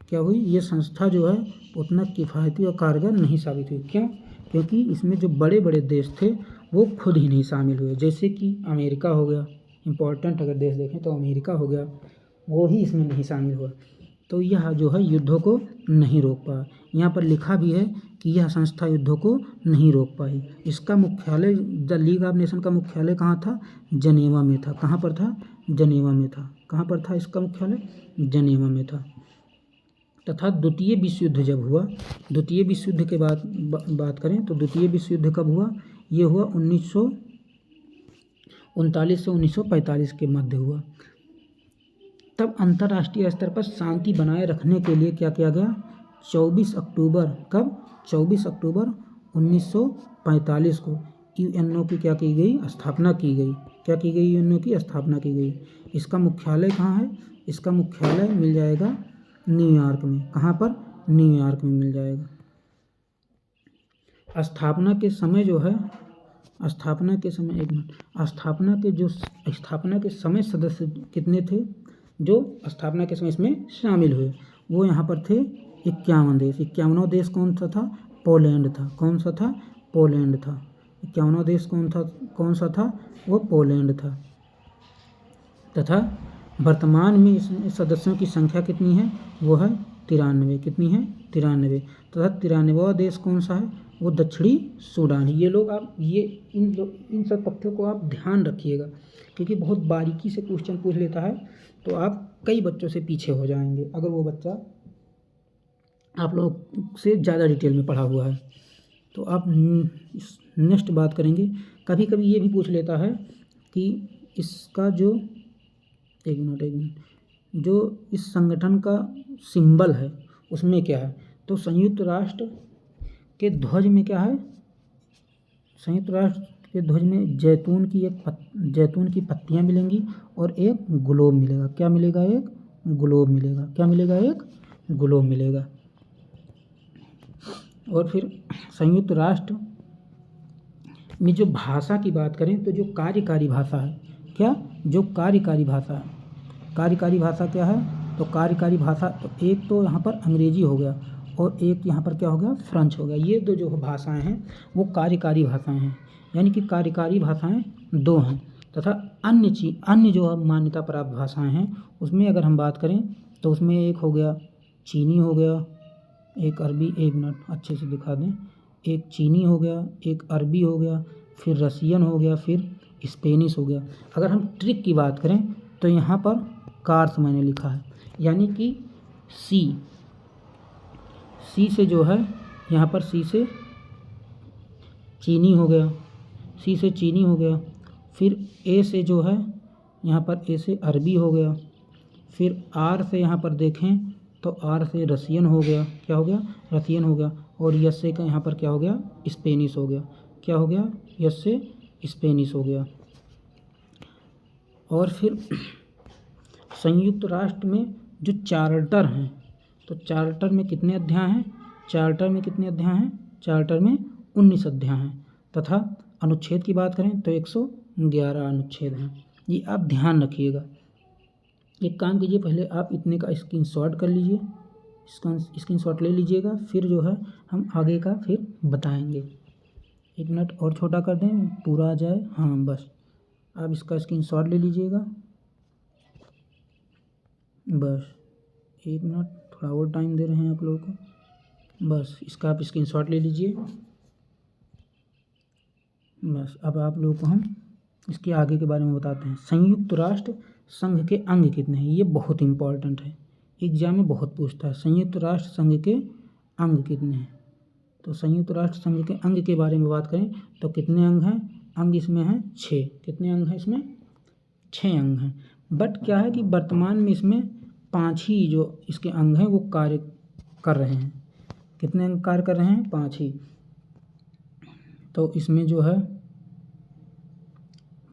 [SPEAKER 1] क्या हुई? ये संस्था जो है उतना किफ़ायती और कारगर नहीं साबित हुई। क्यों? क्योंकि इसमें जो बड़े बड़े देश थे वो खुद ही नहीं शामिल हुए। जैसे कि अमेरिका हो गया, इम्पोर्टेंट अगर देश देखें तो अमेरिका हो गया, वो ही इसमें नहीं शामिल हुआ। तो यह जो है युद्धों को नहीं रोक पाया। यहाँ पर लिखा भी है कि यह संस्था युद्धों को नहीं रोक पाई। इसका मुख्यालय, द लीग ऑफ नेशन का मुख्यालय कहाँ था? जनेवा में था। कहाँ पर था? जनेवा में था। कहाँ पर था इसका मुख्यालय? जनेवा में था। तथा द्वितीय विश्व युद्ध जब हुआ, द्वितीय विश्व युद्ध के बाद बात करें तो द्वितीय विश्व युद्ध कब हुआ? ये हुआ 1939 से 1945 के मध्य हुआ। तब अंतर्राष्ट्रीय स्तर पर शांति बनाए रखने के लिए क्या किया गया? 24 अक्टूबर, कब? 24 अक्टूबर 1945 को UNO की क्या की गई? स्थापना की गई। क्या की गई? UNO की स्थापना की गई। इसका मुख्यालय कहाँ है? इसका मुख्यालय मिल जाएगा न्यूयॉर्क में। कहाँ पर? न्यूयॉर्क में मिल जाएगा। स्थापना के समय जो है, स्थापना के समय, एक मिनट, स्थापना के समय सदस्य कितने थे जो स्थापना के समय इसमें शामिल हुए? वो यहाँ पर थे 51 देश। 51वां देश कौन सा था? पोलैंड था। कौन सा था? पोलैंड था। 51वां देश कौन सा था? वो पोलैंड था। तथा वर्तमान में इसमें सदस्यों की संख्या कितनी है? वो है 93। कितनी है? 93। तथा 93वां देश कौन सा है? वो दक्षिणी सूडान। ये लोग आप इन सब तथ्यों को आप ध्यान रखिएगा, क्योंकि बहुत बारीकी से क्वेश्चन पूछ लेता है तो आप कई बच्चों से पीछे हो जाएंगे अगर वो बच्चा आप लोग से ज़्यादा डिटेल में पढ़ा हुआ है। तो आप नेक्स्ट बात करेंगे। कभी कभी ये भी पूछ लेता है कि इसका जो एक मिनट जो इस संगठन का सिंबल है उसमें क्या है? तो संयुक्त राष्ट्र के ध्वज में क्या है? संयुक्त राष्ट्र फिर ध्वज में जैतून की पत्तियाँ मिलेंगी और एक ग्लोब मिलेगा। क्या मिलेगा? एक ग्लोब मिलेगा। क्या मिलेगा? एक ग्लोब मिलेगा। और फिर संयुक्त राष्ट्र में जो भाषा की बात करें तो जो कार्यकारी भाषा है, क्या? जो कार्यकारी भाषा है, कार्यकारी भाषा क्या है? तो कार्यकारी भाषा तो एक तो यहाँ पर अंग्रेजी हो गया और एक यहाँ पर क्या हो गया? फ्रेंच हो गया। ये दो जो भाषाएं हैं वो कार्यकारी भाषाएं हैं, यानी कि कार्यकारी भाषाएं दो हैं। तथा अन्य जो मान्यता प्राप्त भाषाएं हैं उसमें अगर हम बात करें तो उसमें एक हो गया चीनी हो गया, एक अरबी, एक मिनट अच्छे से दिखा दें, एक चीनी हो गया, एक अरबी हो गया, फिर रसियन हो गया, फिर स्पेनिश हो गया। अगर हम ट्रिक की बात करें तो यहाँ पर कार्स मैंने लिखा है, यानी कि सी से जो है यहाँ पर सी से चीनी हो गया, सी से चीनी हो गया, फिर ए से जो है यहाँ पर ए से अरबी हो गया, फिर आर से यहाँ पर देखें तो आर से रसियन हो गया। क्या हो गया? रसियन हो गया। और यस से का यहाँ पर क्या हो गया? स्पेनिश हो गया। क्या हो गया? यस से स्पेनिश हो गया। और फिर संयुक्त राष्ट्र में जो चार्टर हैं, तो चार्टर में कितने अध्याय हैं? चार्टर में कितने अध्याय हैं? चार्टर में 19 अध्याय हैं। तथा अनुच्छेद की बात करें तो 111 अनुच्छेद हैं। ये आप ध्यान रखिएगा। एक काम कीजिए, पहले आप इतने का स्क्रीनशॉट कर लीजिए, स्क्रीनशॉट ले लीजिएगा, फिर जो है हम आगे का फिर बताएंगे। 1 मिनट और छोटा कर दें, पूरा आ जाए। हाँ बस, आप इसका स्क्रीनशॉट ले लीजिएगा। बस 1 मिनट, थोड़ा और टाइम दे रहे हैं आप लोगों को। बस इसका आप स्क्रीनशॉट ले लीजिए। बस अब आप लोगों को हम इसके आगे के बारे में बताते हैं। संयुक्त राष्ट्र संघ के अंग कितने हैं? ये बहुत इंपॉर्टेंट है, एग्जाम में बहुत पूछता है। संयुक्त राष्ट्र संघ के अंग कितने हैं? तो संयुक्त राष्ट्र संघ के अंग के बारे में बात करें तो कितने अंग हैं? अंग इसमें हैं 6। कितने अंग हैं इसमें? 6 अंग हैं। बट क्या है कि वर्तमान में इसमें 5 ही जो इसके अंग हैं वो कार्य कर रहे हैं। कितने अंग कार्य कर रहे हैं? 5 ही। तो इसमें जो है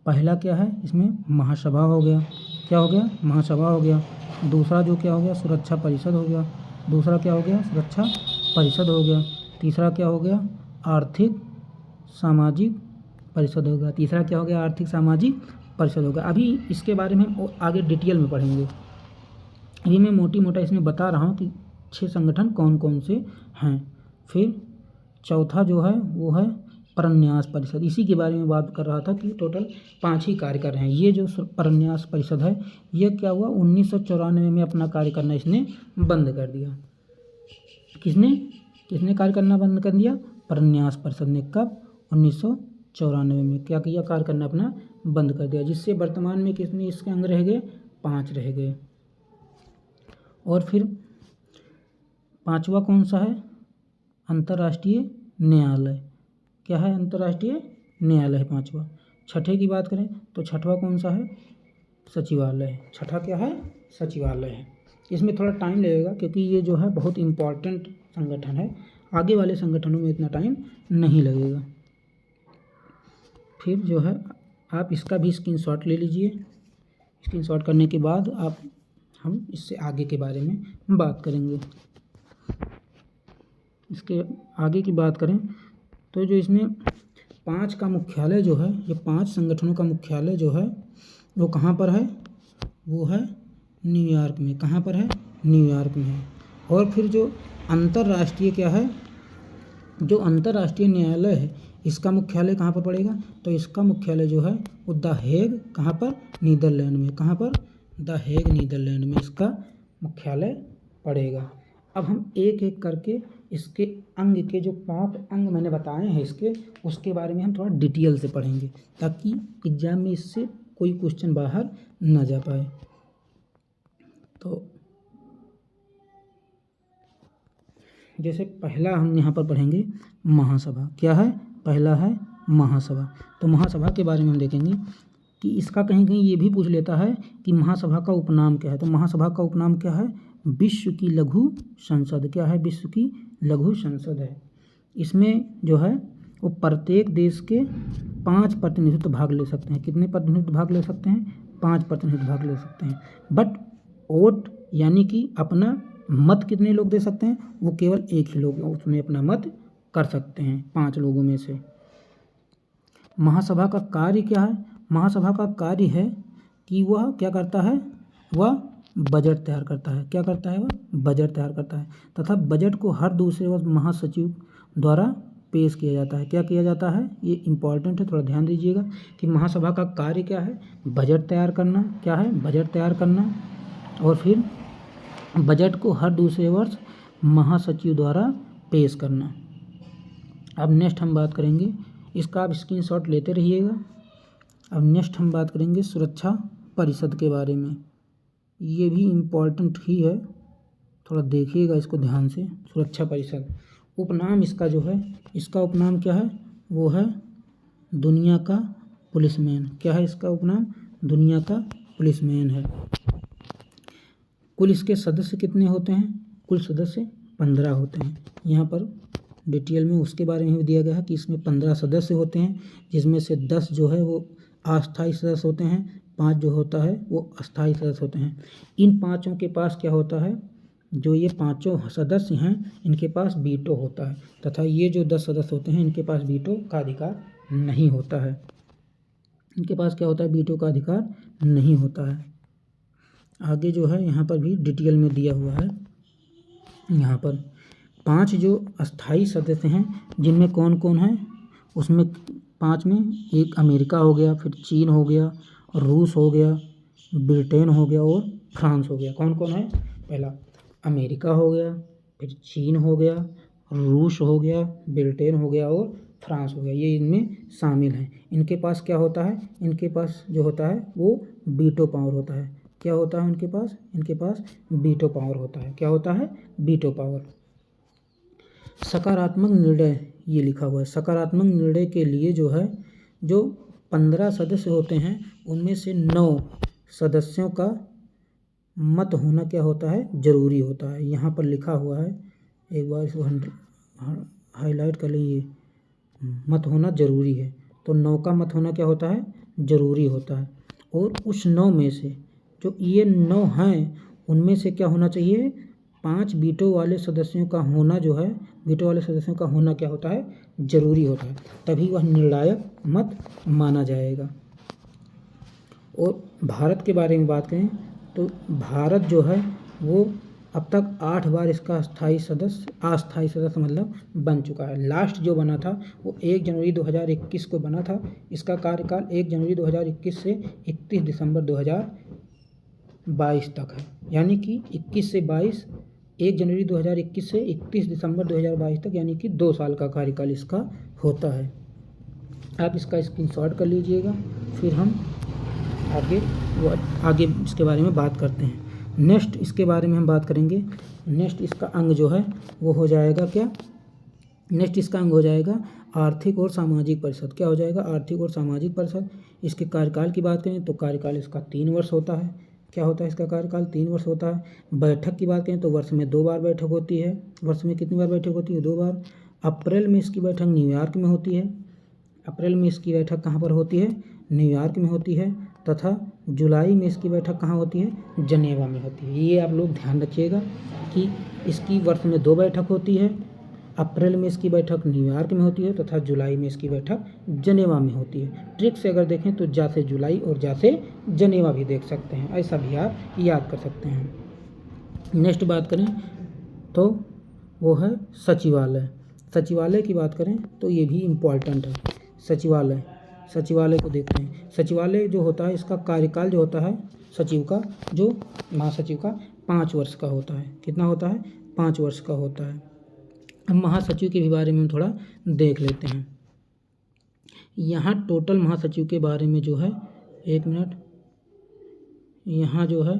[SPEAKER 1] पहला क्या है? इसमें महासभा हो गया। क्या हो गया? महासभा हो गया। दूसरा जो क्या हो गया? सुरक्षा परिषद हो गया। दूसरा क्या हो गया? सुरक्षा परिषद हो गया। तीसरा क्या हो गया? आर्थिक सामाजिक परिषद हो गया। तीसरा क्या हो गया? आर्थिक सामाजिक परिषद हो गया। अभी इसके बारे में हम आगे डिटेल में पढ़ेंगे। अभी मैं मोटा इसमें बता रहा हूँ कि 6 संगठन कौन कौन से हैं। फिर चौथा जो है वो है परन्यास परिषद। इसी के बारे में बात कर रहा था कि टोटल 5 ही कार्य कर रहे हैं। ये जो परन्यास परिषद है ये क्या हुआ? 1994 में अपना कार्य करना इसने बंद कर दिया। किसने कार्य करना बंद कर दिया? परन्यास परिषद ने। कब? 1994 में क्या किया? कार्य करना अपना बंद कर दिया, जिससे वर्तमान में कितने इसके अंग रह गए? 5 रह गए। और फिर 5वां कौन सा है? अंतर्राष्ट्रीय न्यायालय। क्या है? अंतर्राष्ट्रीय न्यायालय है 5वां। छठे की बात करें तो छठवां कौन सा है? सचिवालय। छठा क्या है? सचिवालय है। इसमें थोड़ा टाइम लगेगा क्योंकि ये जो है बहुत इम्पॉर्टेंट संगठन है। आगे वाले संगठनों में इतना टाइम नहीं लगेगा। फिर जो है आप इसका भी स्क्रीनशॉट ले लीजिए। स्क्रीनशॉट करने के बाद हम इससे आगे के बारे में बात करेंगे। इसके आगे की बात करें तो जो इसमें 5 का मुख्यालय जो है, ये 5 संगठनों का मुख्यालय जो है वो कहाँ पर है? वो है न्यूयॉर्क में। कहाँ पर है? न्यूयॉर्क में है। और फिर जो अंतर्राष्ट्रीय क्या है? जो अंतर्राष्ट्रीय न्यायालय है इसका मुख्यालय कहाँ पर पड़ेगा? तो इसका मुख्यालय जो है वो द हेग, कहाँ पर? नीदरलैंड में। कहाँ पर? द हेग, नीदरलैंड में इसका मुख्यालय पड़ेगा। अब हम एक एक करके इसके अंग के जो 5 अंग मैंने बताए हैं इसके, उसके बारे में हम थोड़ा डिटेल से पढ़ेंगे ताकि एग्जाम में इससे कोई क्वेश्चन बाहर न जा पाए। तो जैसे पहला हम यहाँ पर पढ़ेंगे महासभा। क्या है? पहला है महासभा। तो महासभा के बारे में हम देखेंगे कि इसका कहीं कहीं ये भी पूछ लेता है कि महासभा का उपनाम क्या है। तो महासभा का उपनाम क्या है? विश्व की लघु संसद। क्या है? विश्व की लघु संसद है। इसमें जो है वो प्रत्येक देश के 5 प्रतिनिधित्व भाग ले सकते हैं। कितने प्रतिनिधित्व भाग ले सकते हैं? 5 प्रतिनिधित्व भाग ले सकते हैं। बट वोट यानी कि अपना मत कितने लोग दे सकते हैं? वो केवल एक ही लोग उसमें अपना मत कर सकते हैं 5 लोगों में से। महासभा का कार्य क्या है? महासभा का कार्य है कि वह क्या करता है? वह बजट तैयार करता है। क्या करता है? वह बजट तैयार करता है तथा बजट को हर दूसरे वर्ष महासचिव द्वारा पेश किया जाता है। क्या किया जाता है? ये इम्पॉर्टेंट है, थोड़ा ध्यान दीजिएगा कि महासभा का कार्य क्या है? बजट तैयार करना। क्या है? बजट तैयार करना। और फिर बजट को हर दूसरे वर्ष महासचिव द्वारा पेश करना। अब नेक्स्ट हम बात करेंगे, इसका आप स्क्रीनशॉट लेते रहिएगा। अब नेक्स्ट हम बात करेंगे सुरक्षा परिषद के बारे में। ये भी इम्पॉर्टेंट ही है, थोड़ा देखिएगा इसको ध्यान से। सुरक्षा परिषद उपनाम इसका जो है, इसका उपनाम क्या है? वो है दुनिया का पुलिसमैन। क्या है इसका उपनाम? दुनिया का पुलिसमैन है। कुल इसके सदस्य कितने होते हैं? कुल सदस्य 15 होते हैं। यहाँ पर डिटेल में उसके बारे में भी दिया गया है कि इसमें 15 सदस्य होते हैं, जिसमें से 10 जो है वो अस्थायी सदस्य होते हैं, 5 जो होता है वो अस्थायी सदस्य होते हैं। इन पाँचों के पास क्या होता है? जो ये पाँचों सदस्य हैं इनके पास वीटो होता है तथा ये जो 10 सदस्य होते हैं इनके पास वीटो का अधिकार नहीं होता है। इनके पास क्या होता है? वीटो का अधिकार नहीं होता है। आगे जो है यहाँ पर भी डिटेल में दिया हुआ है। यहाँ पर 5 जो अस्थायी सदस्य हैं जिनमें कौन कौन है? उसमें 5 में एक अमेरिका हो गया, फिर चीन हो गया, रूस हो गया, ब्रिटेन हो गया और फ्रांस हो गया। कौन कौन है? पहला अमेरिका हो गया, फिर चीन हो गया, रूस हो गया, ब्रिटेन हो गया और फ्रांस हो गया। ये इनमें शामिल हैं। इनके पास क्या होता है? इनके पास जो होता है वो वीटो पावर होता है। क्या होता है उनके पास? इनके पास वीटो पावर होता है। क्या होता है? Veto power. सकारात्मक निर्णय ये लिखा हुआ है। सकारात्मक निर्णय के लिए जो है, जो 15 सदस्य होते हैं उनमें से 9 सदस्यों का मत होना क्या होता है? जरूरी होता है। यहाँ पर लिखा हुआ है, एक बार इसको हाईलाइट कर लीजिए। मत होना जरूरी है, तो 9 का मत होना क्या होता है? जरूरी होता है। और उस 9 में से जो ये 9 हैं उनमें से क्या होना चाहिए? 5 वीटो वाले सदस्यों का होना जो है, वीटो वाले सदस्यों का होना क्या होता है? जरूरी होता है, तभी वह निर्णायक मत माना जाएगा। और भारत के बारे में बात करें तो भारत जो है वो अब तक 8 बार इसका अस्थायी सदस्य मतलब बन चुका है। लास्ट जो बना था वो 1 जनवरी 2021 को बना था। इसका कार्यकाल 1 जनवरी 2021 से 31 दिसंबर 2022 तक है। यानी कि 21 से 22, 1 जनवरी 2021 से 31 दिसंबर 2022 तक, यानी कि 2 साल का कार्यकाल इसका होता है। आप इसका स्क्रीनशॉट कर लीजिएगा, फिर हम आगे इसके बारे में बात करते हैं। नेक्स्ट इसके बारे में हम बात करेंगे। नेक्स्ट इसका अंग जो है वो हो जाएगा क्या? नेक्स्ट इसका अंग हो जाएगा आर्थिक और सामाजिक परिषद। क्या हो जाएगा? आर्थिक और सामाजिक परिषद। इसके कार्यकाल की बात करें तो कार्यकाल इसका 3 वर्ष होता है। क्या होता है? इसका कार्यकाल 3 वर्ष होता है। बैठक की बात करें तो वर्ष में 2 बार बैठक होती है। वर्ष में कितनी बार बैठक होती है? 2 बार। अप्रैल में इसकी बैठक न्यूयॉर्क में होती है। अप्रैल में इसकी बैठक कहाँ पर होती है? न्यूयॉर्क में होती है। तथा जुलाई में इसकी बैठक कहाँ होती है? जनेवा में होती है। ये आप लोग ध्यान रखिएगा कि इसकी वर्ष में 2 बैठक होती है। अप्रैल में इसकी बैठक न्यूयॉर्क में होती है तथा जुलाई में इसकी बैठक जनेवा में होती है। ट्रिक से अगर देखें तो जा से जुलाई और जा से जनेवा भी देख सकते हैं, ऐसा भी आप याद कर सकते हैं। नेक्स्ट बात करें तो वो है सचिवालय। सचिवालय की बात करें तो ये भी इम्पॉर्टेंट है। सचिवालय को देखते हैं। सचिवालय जो होता है इसका कार्यकाल जो होता है सचिव का, जो महासचिव का 5 वर्ष का होता है। कितना होता है? 5 वर्ष का होता है। अब महासचिव के भी बारे में हम थोड़ा देख लेते हैं। यहाँ टोटल महासचिव के बारे में जो है, 1 मिनट, यहाँ जो है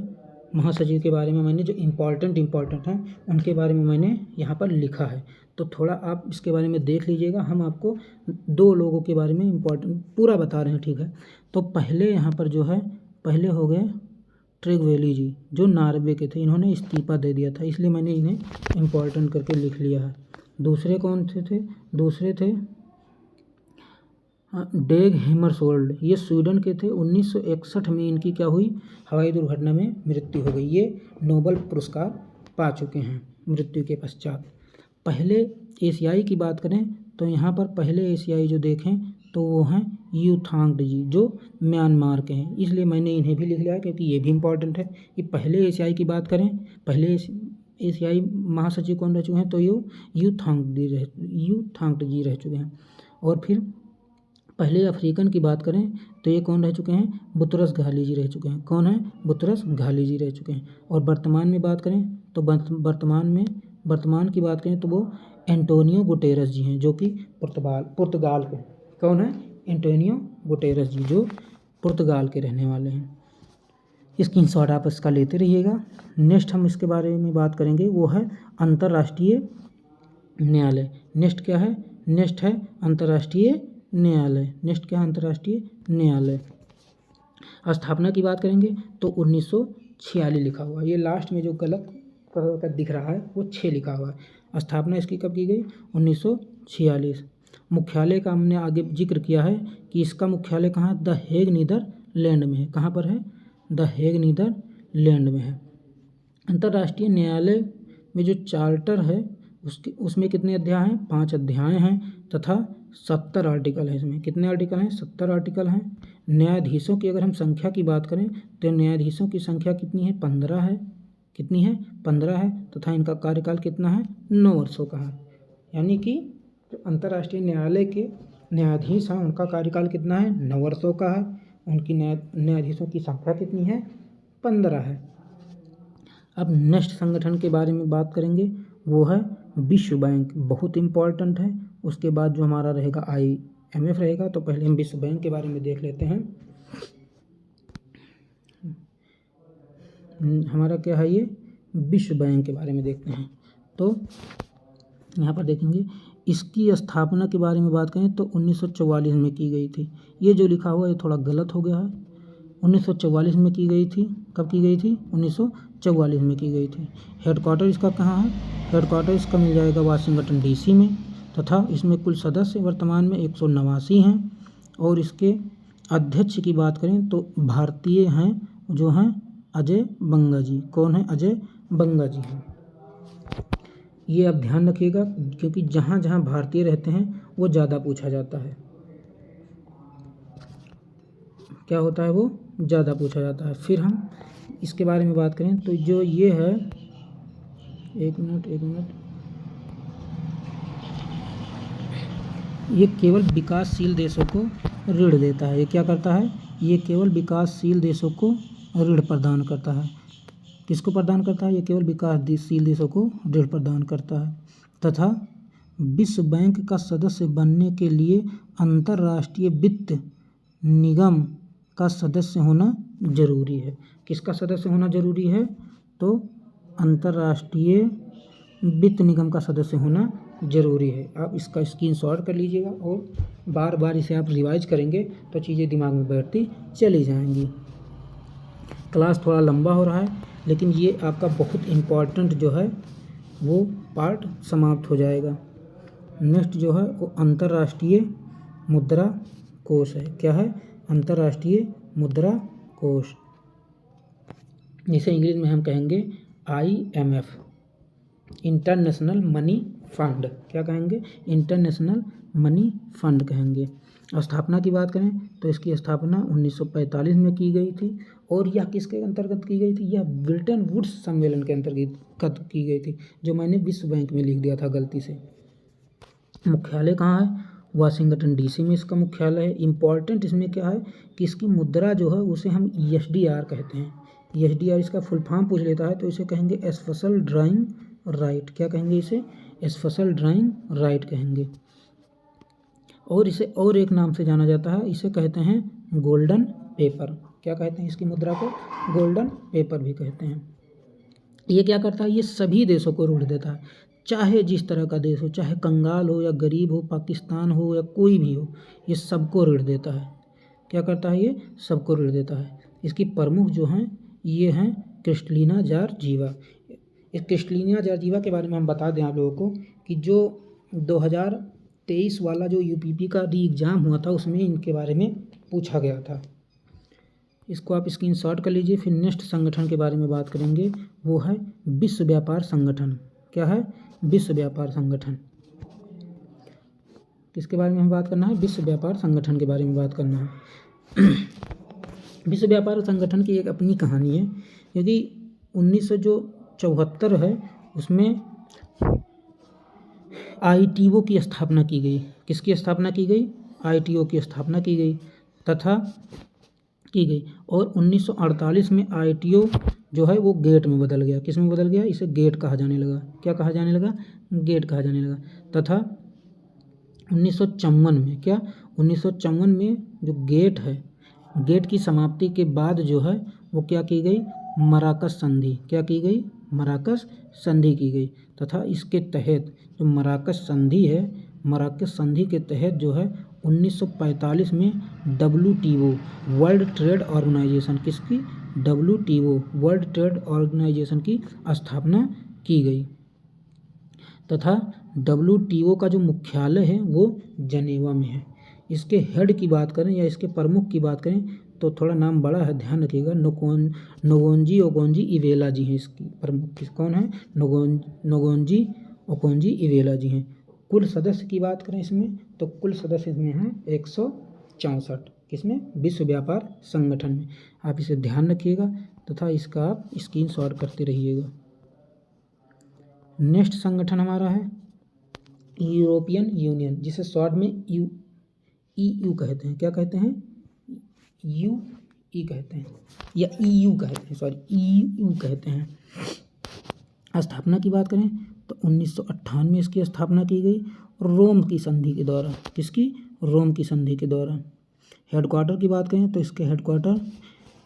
[SPEAKER 1] महासचिव के बारे में मैंने जो इम्पॉर्टेंट हैं उनके बारे में मैंने यहाँ पर लिखा है, तो थोड़ा आप इसके बारे में देख लीजिएगा। हम आपको 2 लोगों के बारे में इम्पॉर्टेंट पूरा बता रहे हैं, ठीक है। तो पहले यहाँ पर जो है, पहले हो गए ट्रिगवेली जी, जो नॉर्वे के थे। इन्होंने इस्तीफा दे दिया था, इसलिए मैंने इन्हें इम्पॉर्टेंट करके लिख लिया है। दूसरे कौन थे? दूसरे थे डेग हैमरशोल्ड, ये स्वीडन के थे। 1961 में इनकी क्या हुई, हवाई दुर्घटना में मृत्यु हो गई। ये नोबेल पुरस्कार पा चुके हैं मृत्यु के पश्चात। पहले एशियाई की बात करें तो यहाँ पर पहले एशियाई जो देखें तो वो हैं यू थांग जी, जो म्यांमार के हैं। इसलिए मैंने इन्हें भी लिख लिया क्योंकि ये भी इम्पॉर्टेंट है कि पहले एशियाई की बात करें, पहले एशियाई महासचिव कौन रह चुके हैं, तो यू थांग जी रह चुके हैं। और फिर पहले अफ्रीकन की बात करें तो ये कौन रह चुके हैं, बुतरस घाली जी रह चुके हैं। कौन है, बुतरस घाली जी रह चुके हैं। और वर्तमान में बात करें तो वर्तमान की बात करें तो वो एंटोनियो गुटेरस जी हैं, जो कि पुर्तगाल के। कौन है, एंटोनियो गुटेरस जी, जो पुर्तगाल के रहने वाले हैं। स्क्रीनशॉट आप इसका लेते रहिएगा। नेक्स्ट हम इसके बारे में बात करेंगे, वो है अंतर्राष्ट्रीय न्यायालय। नेक्स्ट क्या है, नेक्स्ट है अंतर्राष्ट्रीय न्यायालय। नेक्स्ट क्या है, अंतर्राष्ट्रीय न्यायालय। स्थापना की बात करेंगे तो 1946 लिखा हुआ है। ये लास्ट में जो गलत का दिख रहा है वो 6 लिखा हुआ है। स्थापना इसकी कब की गई, 1946। मुख्यालय का हमने आगे जिक्र किया है कि इसका मुख्यालय कहाँ है, द हेग नीदरलैंड में है। कहाँ पर है, द हेग नीदरलैंड में है। अंतर्राष्ट्रीय न्यायालय में जो चार्टर है उसमें कितने अध्याय हैं, 5 अध्याय हैं तथा 70 आर्टिकल हैं। इसमें कितने आर्टिकल हैं, 70 आर्टिकल हैं। न्यायाधीशों की अगर हम संख्या की बात करें तो न्यायाधीशों की संख्या कितनी है, 15 है। कितनी है, 15 है। तथा इनका कार्यकाल कितना है, 9 वर्षों का है। यानी कि जो अंतर्राष्ट्रीय न्यायालय के न्यायाधीश हैं उनका कार्यकाल कितना है, 9 वर्षों का है। उनकी न्यायाधीशों की संख्या कितनी है, 15 है। अब नेक्स्ट संगठन के बारे में बात करेंगे, वो है विश्व बैंक। बहुत इम्पॉर्टेंट है। उसके बाद जो हमारा रहेगा IMF रहेगा। तो पहले हम विश्व बैंक के बारे में देख लेते हैं। हमारा क्या है, ये विश्व बैंक के बारे में देखते हैं। तो यहाँ पर देखेंगे इसकी स्थापना के बारे में बात करें तो 1944 में की गई थी। ये जो लिखा हुआ है ये थोड़ा गलत हो गया है। 1944 में की गई थी। कब की गई थी, 1944 में की गई थी। हेडक्वार्टर इसका कहाँ है, हेडक्वार्टर इसका मिल जाएगा वाशिंगटन DC में। तथा इसमें कुल सदस्य वर्तमान में 189 हैं। और इसके अध्यक्ष की बात करें तो भारतीय हैं, जो हैं अजय बंगा जी। कौन है, अजय बंगा जी हैं। ये आप ध्यान रखिएगा क्योंकि जहाँ जहाँ भारतीय रहते हैं वो ज़्यादा पूछा जाता है। क्या होता है, वो ज़्यादा पूछा जाता है। फिर हम इसके बारे में बात करें तो जो ये है, एक मिनट, ये केवल विकासशील देशों को ऋण देता है। ये क्या करता है, ये केवल विकासशील देशों को ऋण प्रदान करता है। किसको प्रदान करता है, ये केवल विकासशील देशों को ऋण प्रदान करता है। तथा विश्व बैंक का सदस्य बनने के लिए अंतर्राष्ट्रीय वित्त निगम का सदस्य होना जरूरी है। किसका सदस्य होना जरूरी है, तो अंतर्राष्ट्रीय वित्त निगम का सदस्य होना जरूरी है। आप इसका स्क्रीनशॉट कर लीजिएगा और बार बार इसे आप रिवाइज करेंगे तो चीज़ें दिमाग में बैठती चली जाएंगी। क्लास थोड़ा लंबा हो रहा है लेकिन ये आपका बहुत इम्पॉर्टेंट जो है वो पार्ट समाप्त हो जाएगा। नेक्स्ट जो है वो अंतर्राष्ट्रीय मुद्रा कोष है। क्या है, अंतर्राष्ट्रीय मुद्रा कोष, जिसे इंग्लिश में हम कहेंगे IMF, इंटरनेशनल मनी फंड। क्या कहेंगे, इंटरनेशनल मनी फंड कहेंगे। स्थापना की बात करें तो इसकी स्थापना 1945 में की गई थी। और यह किसके अंतर्गत की गई थी, यह ब्रिटेन वुड्स सम्मेलन के अंतर्गत की गई थी, जो मैंने विश्व बैंक में लिख दिया था गलती से। मुख्यालय कहाँ है, वाशिंगटन DC में इसका मुख्यालय है। इम्पॉर्टेंट इसमें क्या है कि इसकी मुद्रा जो है उसे हम SDR कहते हैं। SDR इसका फुल फॉर्म पूछ लेता है तो इसे कहेंगे स्पेशल ड्राइंग राइट। क्या कहेंगे, इसे स्पेशल ड्राइंग राइट कहेंगे। और इसे और एक नाम से जाना जाता है, इसे कहते हैं गोल्डन पेपर। क्या कहते हैं इसकी मुद्रा को, गोल्डन पेपर भी कहते हैं। ये क्या करता है, ये सभी देशों को ऋण देता है, चाहे जिस तरह का देश हो, चाहे कंगाल हो या गरीब हो, पाकिस्तान हो या कोई भी हो, ये सबको ऋण देता है। क्या करता है, ये सबको ऋण देता है। इसकी प्रमुख जो हैं ये हैं क्रिस्टलिना जॉर्जिवा। इस क्रिस्टलिना जॉर्जिवा के बारे में हम बता दें आप लोगों को कि जो 2023 वाला जो यूपीपी का री एग्ज़ाम हुआ था उसमें इनके बारे में पूछा गया था। इसको आप स्क्रीनशॉट कर लीजिए। फिर नेक्स्ट संगठन के बारे में बात करेंगे, वो है विश्व व्यापार संगठन। क्या है? विश्व व्यापार संगठन। किसके बारे में हमें बात करना है? विश्व व्यापार संगठन के बारे में बात करना है। विश्व व्यापार संगठन की एक अपनी कहानी है, क्योंकि 1974 है उसमें ITO की स्थापना की गई। किसकी स्थापना की गई? ITO की स्थापना की गई और 1948 में ITO जो है वो गेट में बदल गया। किस में बदल गया? इसे गेट कहा जाने लगा। क्या कहा जाने लगा? गेट कहा जाने लगा। तथा 1954 में क्या? 1954 में जो गेट है, गेट की समाप्ति के बाद जो है वो क्या की गई? मराकस संधि। क्या की गई? मराकस संधि की गई। तथा इसके तहत जो मराकस संधि है, मराकस संधि के तहत जो है 1945 में WTO वर्ल्ड ट्रेड ऑर्गेनाइजेशन, किसकी? WTO वर्ल्ड ट्रेड ऑर्गेनाइजेशन की स्थापना की गई। तथा WTO का जो मुख्यालय है वो जनेवा में है। इसके हेड की बात करें या इसके प्रमुख की बात करें तो थोड़ा नाम बड़ा है, ध्यान रखिएगा। नोगोन्जी ओकोंजी इवेला जी हैं इसकी प्रमुख। कौन है? नोगोन्जी ओकोंजी इवेला जी हैं। कुल सदस्य की बात करें इसमें तो कुल सदस्य इसमें हैं 164। किसमें? विश्व व्यापार संगठन में। आप इसे ध्यान रखिएगा तथा इसका आप स्क्रीनशॉट करते रहिएगा। नेक्स्ट संगठन हमारा है यूरोपियन यूनियन, जिसे शॉर्ट में EU कहते हैं। क्या कहते हैं? UE कहते हैं या EU कहते हैं, सॉरी EU कहते हैं। स्थापना की बात करें तो 1958 में इसकी स्थापना की गई रोम की संधि के द्वारा। किसकी? रोम की संधि के द्वारा। हेडक्वार्टर की बात करें तो इसके हेडक्वार्टर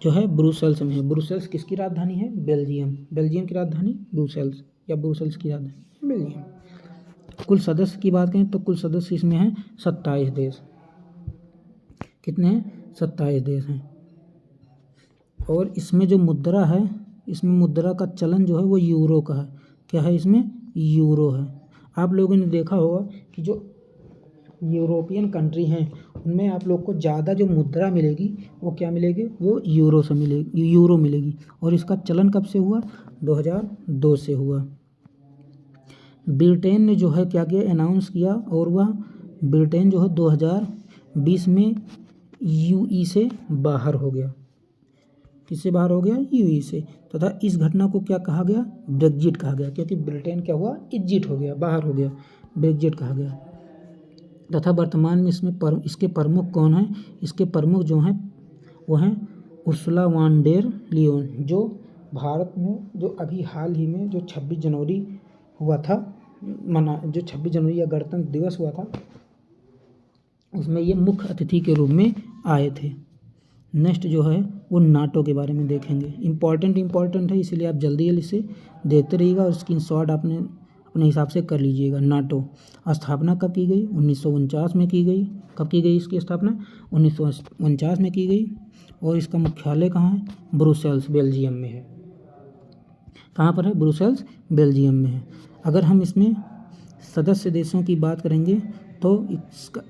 [SPEAKER 1] जो है ब्रुसेल्स में है। ब्रुसेल्स किसकी राजधानी है? बेल्जियम। बेल्जियम की राजधानी ब्रुसेल्स या ब्रुसेल्स की राजधानी बेल्जियम। कुल सदस्य की बात करें तो कुल सदस्य इसमें हैं 27 देश। कितने हैं? 27 देश हैं। और इसमें जो मुद्रा है, इसमें मुद्रा का चलन जो है वो यूरो का है। क्या है? इसमें यूरो है। आप लोगों ने देखा होगा कि जो यूरोपियन कंट्री हैं उनमें आप लोग को ज़्यादा जो मुद्रा मिलेगी वो क्या मिलेगी? वो यूरो से मिलेगी, यूरो मिलेगी। और इसका चलन कब से हुआ? 2002 से हुआ। ब्रिटेन ने जो है क्या किया? अनाउंस किया और वह ब्रिटेन जो है 2020 में UE से बाहर हो गया। किससे बाहर हो गया? UE से। तथा इस घटना को क्या कहा गया? ब्रेग्जिट कहा गया, क्योंकि ब्रिटेन क्या हुआ? एग्जिट हो गया, बाहर हो गया, ब्रेग्जिट कहा गया। तथा वर्तमान में इसके प्रमुख कौन हैं? इसके प्रमुख जो हैं वो हैं उर्सुला वॉन डेर लियोन, जो भारत में जो अभी हाल ही में जो 26 जनवरी हुआ था जो 26 जनवरी या गणतंत्र दिवस हुआ था उसमें ये मुख्य अतिथि के रूप में आए थे। नेक्स्ट जो है वो नाटो के बारे में देखेंगे। इम्पॉर्टेंट है, इसलिए आप जल्दी इसे देखते रहिएगा और स्क्रीनशॉट आपने अपने हिसाब से कर लीजिएगा। नाटो स्थापना कब की गई? 1949 में की गई। कब की गई इसकी स्थापना? 1949 में की गई। और इसका मुख्यालय कहाँ है? ब्रुसेल्स, बेल्जियम में है। कहाँ पर है? ब्रुसेल्स, बेल्जियम में है। अगर हम इसमें सदस्य देशों की बात करेंगे तो इसका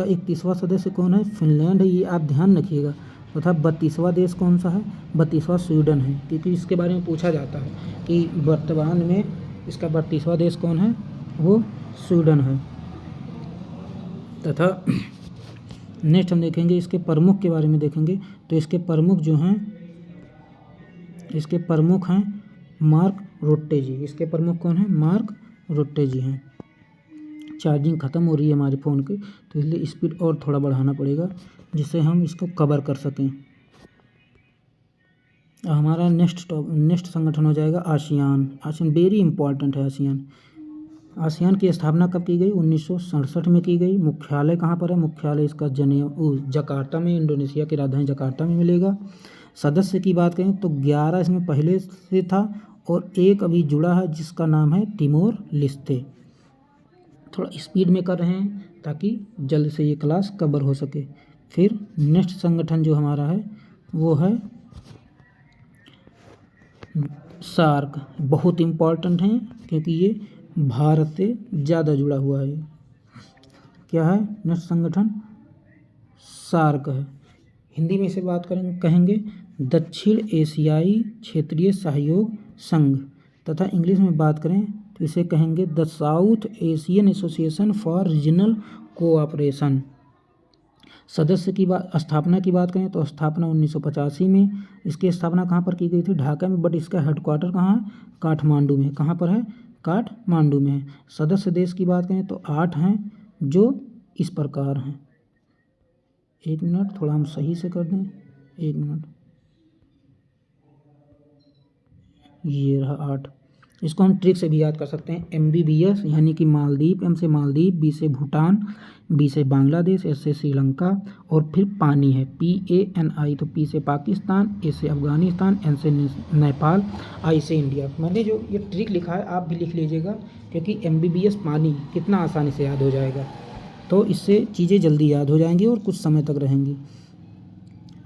[SPEAKER 1] 31वां सदस्य कौन है? फिनलैंड है, ये आप ध्यान रखिएगा। तथा 32वां देश कौन सा है? 32वां स्वीडन है, क्योंकि इसके बारे में पूछा जाता है कि वर्तमान में इसका 32वां देश कौन है? वो स्वीडन है। तथा नेक्स्ट हम देखेंगे इसके प्रमुख के बारे में देखेंगे तो इसके प्रमुख जो हैं, इसके प्रमुख हैं मार्क रुट्टे जी। इसके प्रमुख कौन हैं? मार्क रुट्टे जी हैं। चार्जिंग ख़त्म हो रही है हमारे फ़ोन की, तो इसलिए स्पीड और थोड़ा बढ़ाना पड़ेगा जिससे हम इसको कवर कर सकें। हमारा नेक्स्ट संगठन हो जाएगा आसियान। वेरी इंपॉर्टेंट है आसियान। आसियान की स्थापना कब की गई? 1967 में की गई। मुख्यालय कहाँ पर है? मुख्यालय इसका जकार्ता में, इंडोनेशिया की राजधानी जकार्ता में मिलेगा। सदस्य की बात करें तो 11 इसमें पहले से था और एक अभी जुड़ा है जिसका नाम है तिमोर लेस्ते। थोड़ा स्पीड में कर रहे हैं ताकि जल्द से ये क्लास कवर हो सके। फिर नेक्स्ट संगठन जो हमारा है वो है सार्क। बहुत इम्पॉर्टेंट है क्योंकि ये भारत से ज़्यादा जुड़ा हुआ है। क्या है नेक्स्ट संगठन? सार्क है। हिंदी में इसे बात करेंगे कहेंगे दक्षिण एशियाई क्षेत्रीय सहयोग संघ, तथा इंग्लिश में बात करें तो इसे कहेंगे the south Asian association for regional cooperation. सदस्य की बात, स्थापना की बात करें तो स्थापना 1985 में। इसकी स्थापना कहाँ पर की गई थी? ढाका में, बट इसका हेडक्वार्टर कहाँ है? काठमांडू में। कहाँ पर है? काठमांडू में है। सदस्य देश की बात करें तो 8 हैं, जो इस प्रकार हैं। एक मिनट, थोड़ा हम सही से कर दें, एक मिनट, ये रहा 8। इसको हम ट्रिक से भी याद कर सकते हैं। MBBS यानी कि मालदीव, M से मालदीव, B से भूटान, B से बांग्लादेश, S से श्रीलंका, और फिर पानी है PANI, तो P से पाकिस्तान, A से अफगानिस्तान, N से नेपाल, I से इंडिया। मैंने जो ये ट्रिक लिखा है आप भी लिख लीजिएगा, क्योंकि MBBS पानी कितना आसानी से याद हो जाएगा, तो इससे चीज़ें जल्दी याद हो जाएंगी और कुछ समय तक रहेंगी।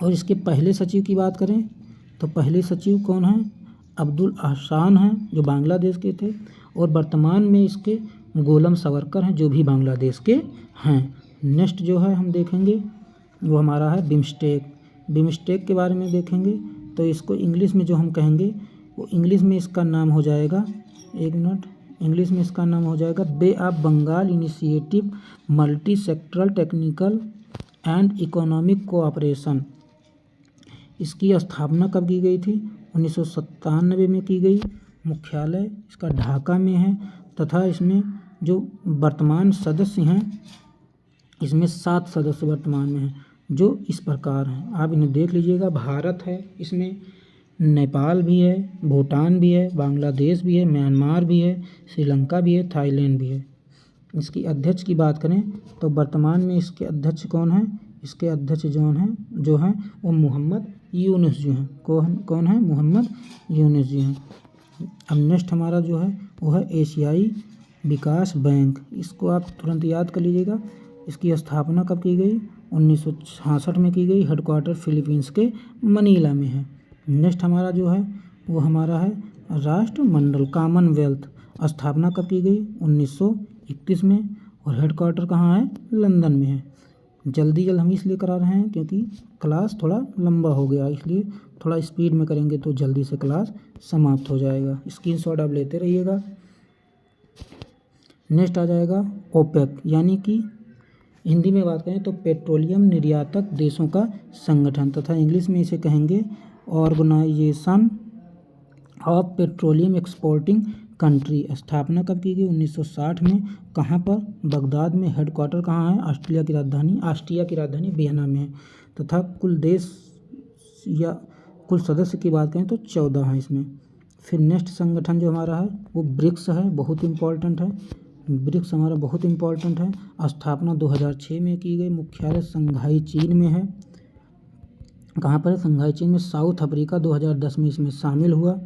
[SPEAKER 1] और इसके पहले सचिव की बात करें तो पहले सचिव कौन है? अब्दुल अहसान हैं, जो बांग्लादेश के थे, और वर्तमान में इसके गोलम सवरकर हैं, जो भी बांग्लादेश के हैं। नेक्स्ट जो है हम देखेंगे वो हमारा है बिम्स्टेक। बिम्स्टेक के बारे में देखेंगे तो इसको इंग्लिश में जो हम कहेंगे वो इंग्लिश में इसका नाम हो जाएगा, एक मिनट, इंग्लिश में इसका नाम हो जाएगा bay of Bengal initiative multi sectoral technical and economic cooperation. इसकी स्थापना कब की गई थी? 1997 में की गई। मुख्यालय इसका ढाका में है, तथा इसमें जो वर्तमान सदस्य हैं, इसमें 7 सदस्य वर्तमान में हैं, जो इस प्रकार हैं, आप इन्हें देख लीजिएगा। भारत है, इसमें नेपाल भी है, भूटान भी है, बांग्लादेश भी है, म्यांमार भी है, श्रीलंका भी है, थाईलैंड भी है। इसकी अध्यक्ष की बात करें तो वर्तमान में इसके अध्यक्ष कौन हैं? इसके अध्यक्ष जो हैं वो मोहम्मद यूनुस जी हैं। कौन है? मोहम्मद यूनुस जी हैं। अब नेक्स्ट हमारा जो है वो है एशियाई विकास बैंक। इसको आप तुरंत याद कर लीजिएगा। इसकी स्थापना कब की गई? 1966 में की गई। हेडक्वार्टर फिलीपींस के मनीला में है। नेक्स्ट हमारा जो है वो हमारा है राष्ट्रमंडल कॉमनवेल्थ। स्थापना कब की गई? 1931 में, और हेडक्वार्टर कहाँ है? लंदन में है। जल्दी हम इसलिए करा रहे हैं क्योंकि क्लास थोड़ा लंबा हो गया, इसलिए थोड़ा स्पीड में करेंगे तो जल्दी से क्लास समाप्त हो जाएगा। स्क्रीनशॉट आप लेते रहिएगा। नेक्स्ट आ जाएगा ओपेक, यानी कि हिंदी में बात करें तो पेट्रोलियम निर्यातक देशों का संगठन, तथा इंग्लिश में इसे कहेंगे organisation of petroleum exporting country. स्थापना कब की गई? 1960 में। कहाँ पर? बगदाद में। हेडक्वार्टर कहाँ है? ऑस्ट्रिया की राजधानी वियना में है। तथा कुल देश या कुल सदस्य की बात करें तो 14 हैं इसमें। फिर नेक्स्ट संगठन जो हमारा है वो ब्रिक्स है, बहुत इम्पॉर्टेंट है। ब्रिक्स हमारा बहुत इम्पॉर्टेंट है। स्थापना 2006 में की गई। मुख्यालय शंघाई चीन में है। कहाँ पर है? शंघाई चीन में। साउथ अफ्रीका 2010 में इसमें शामिल हुआ।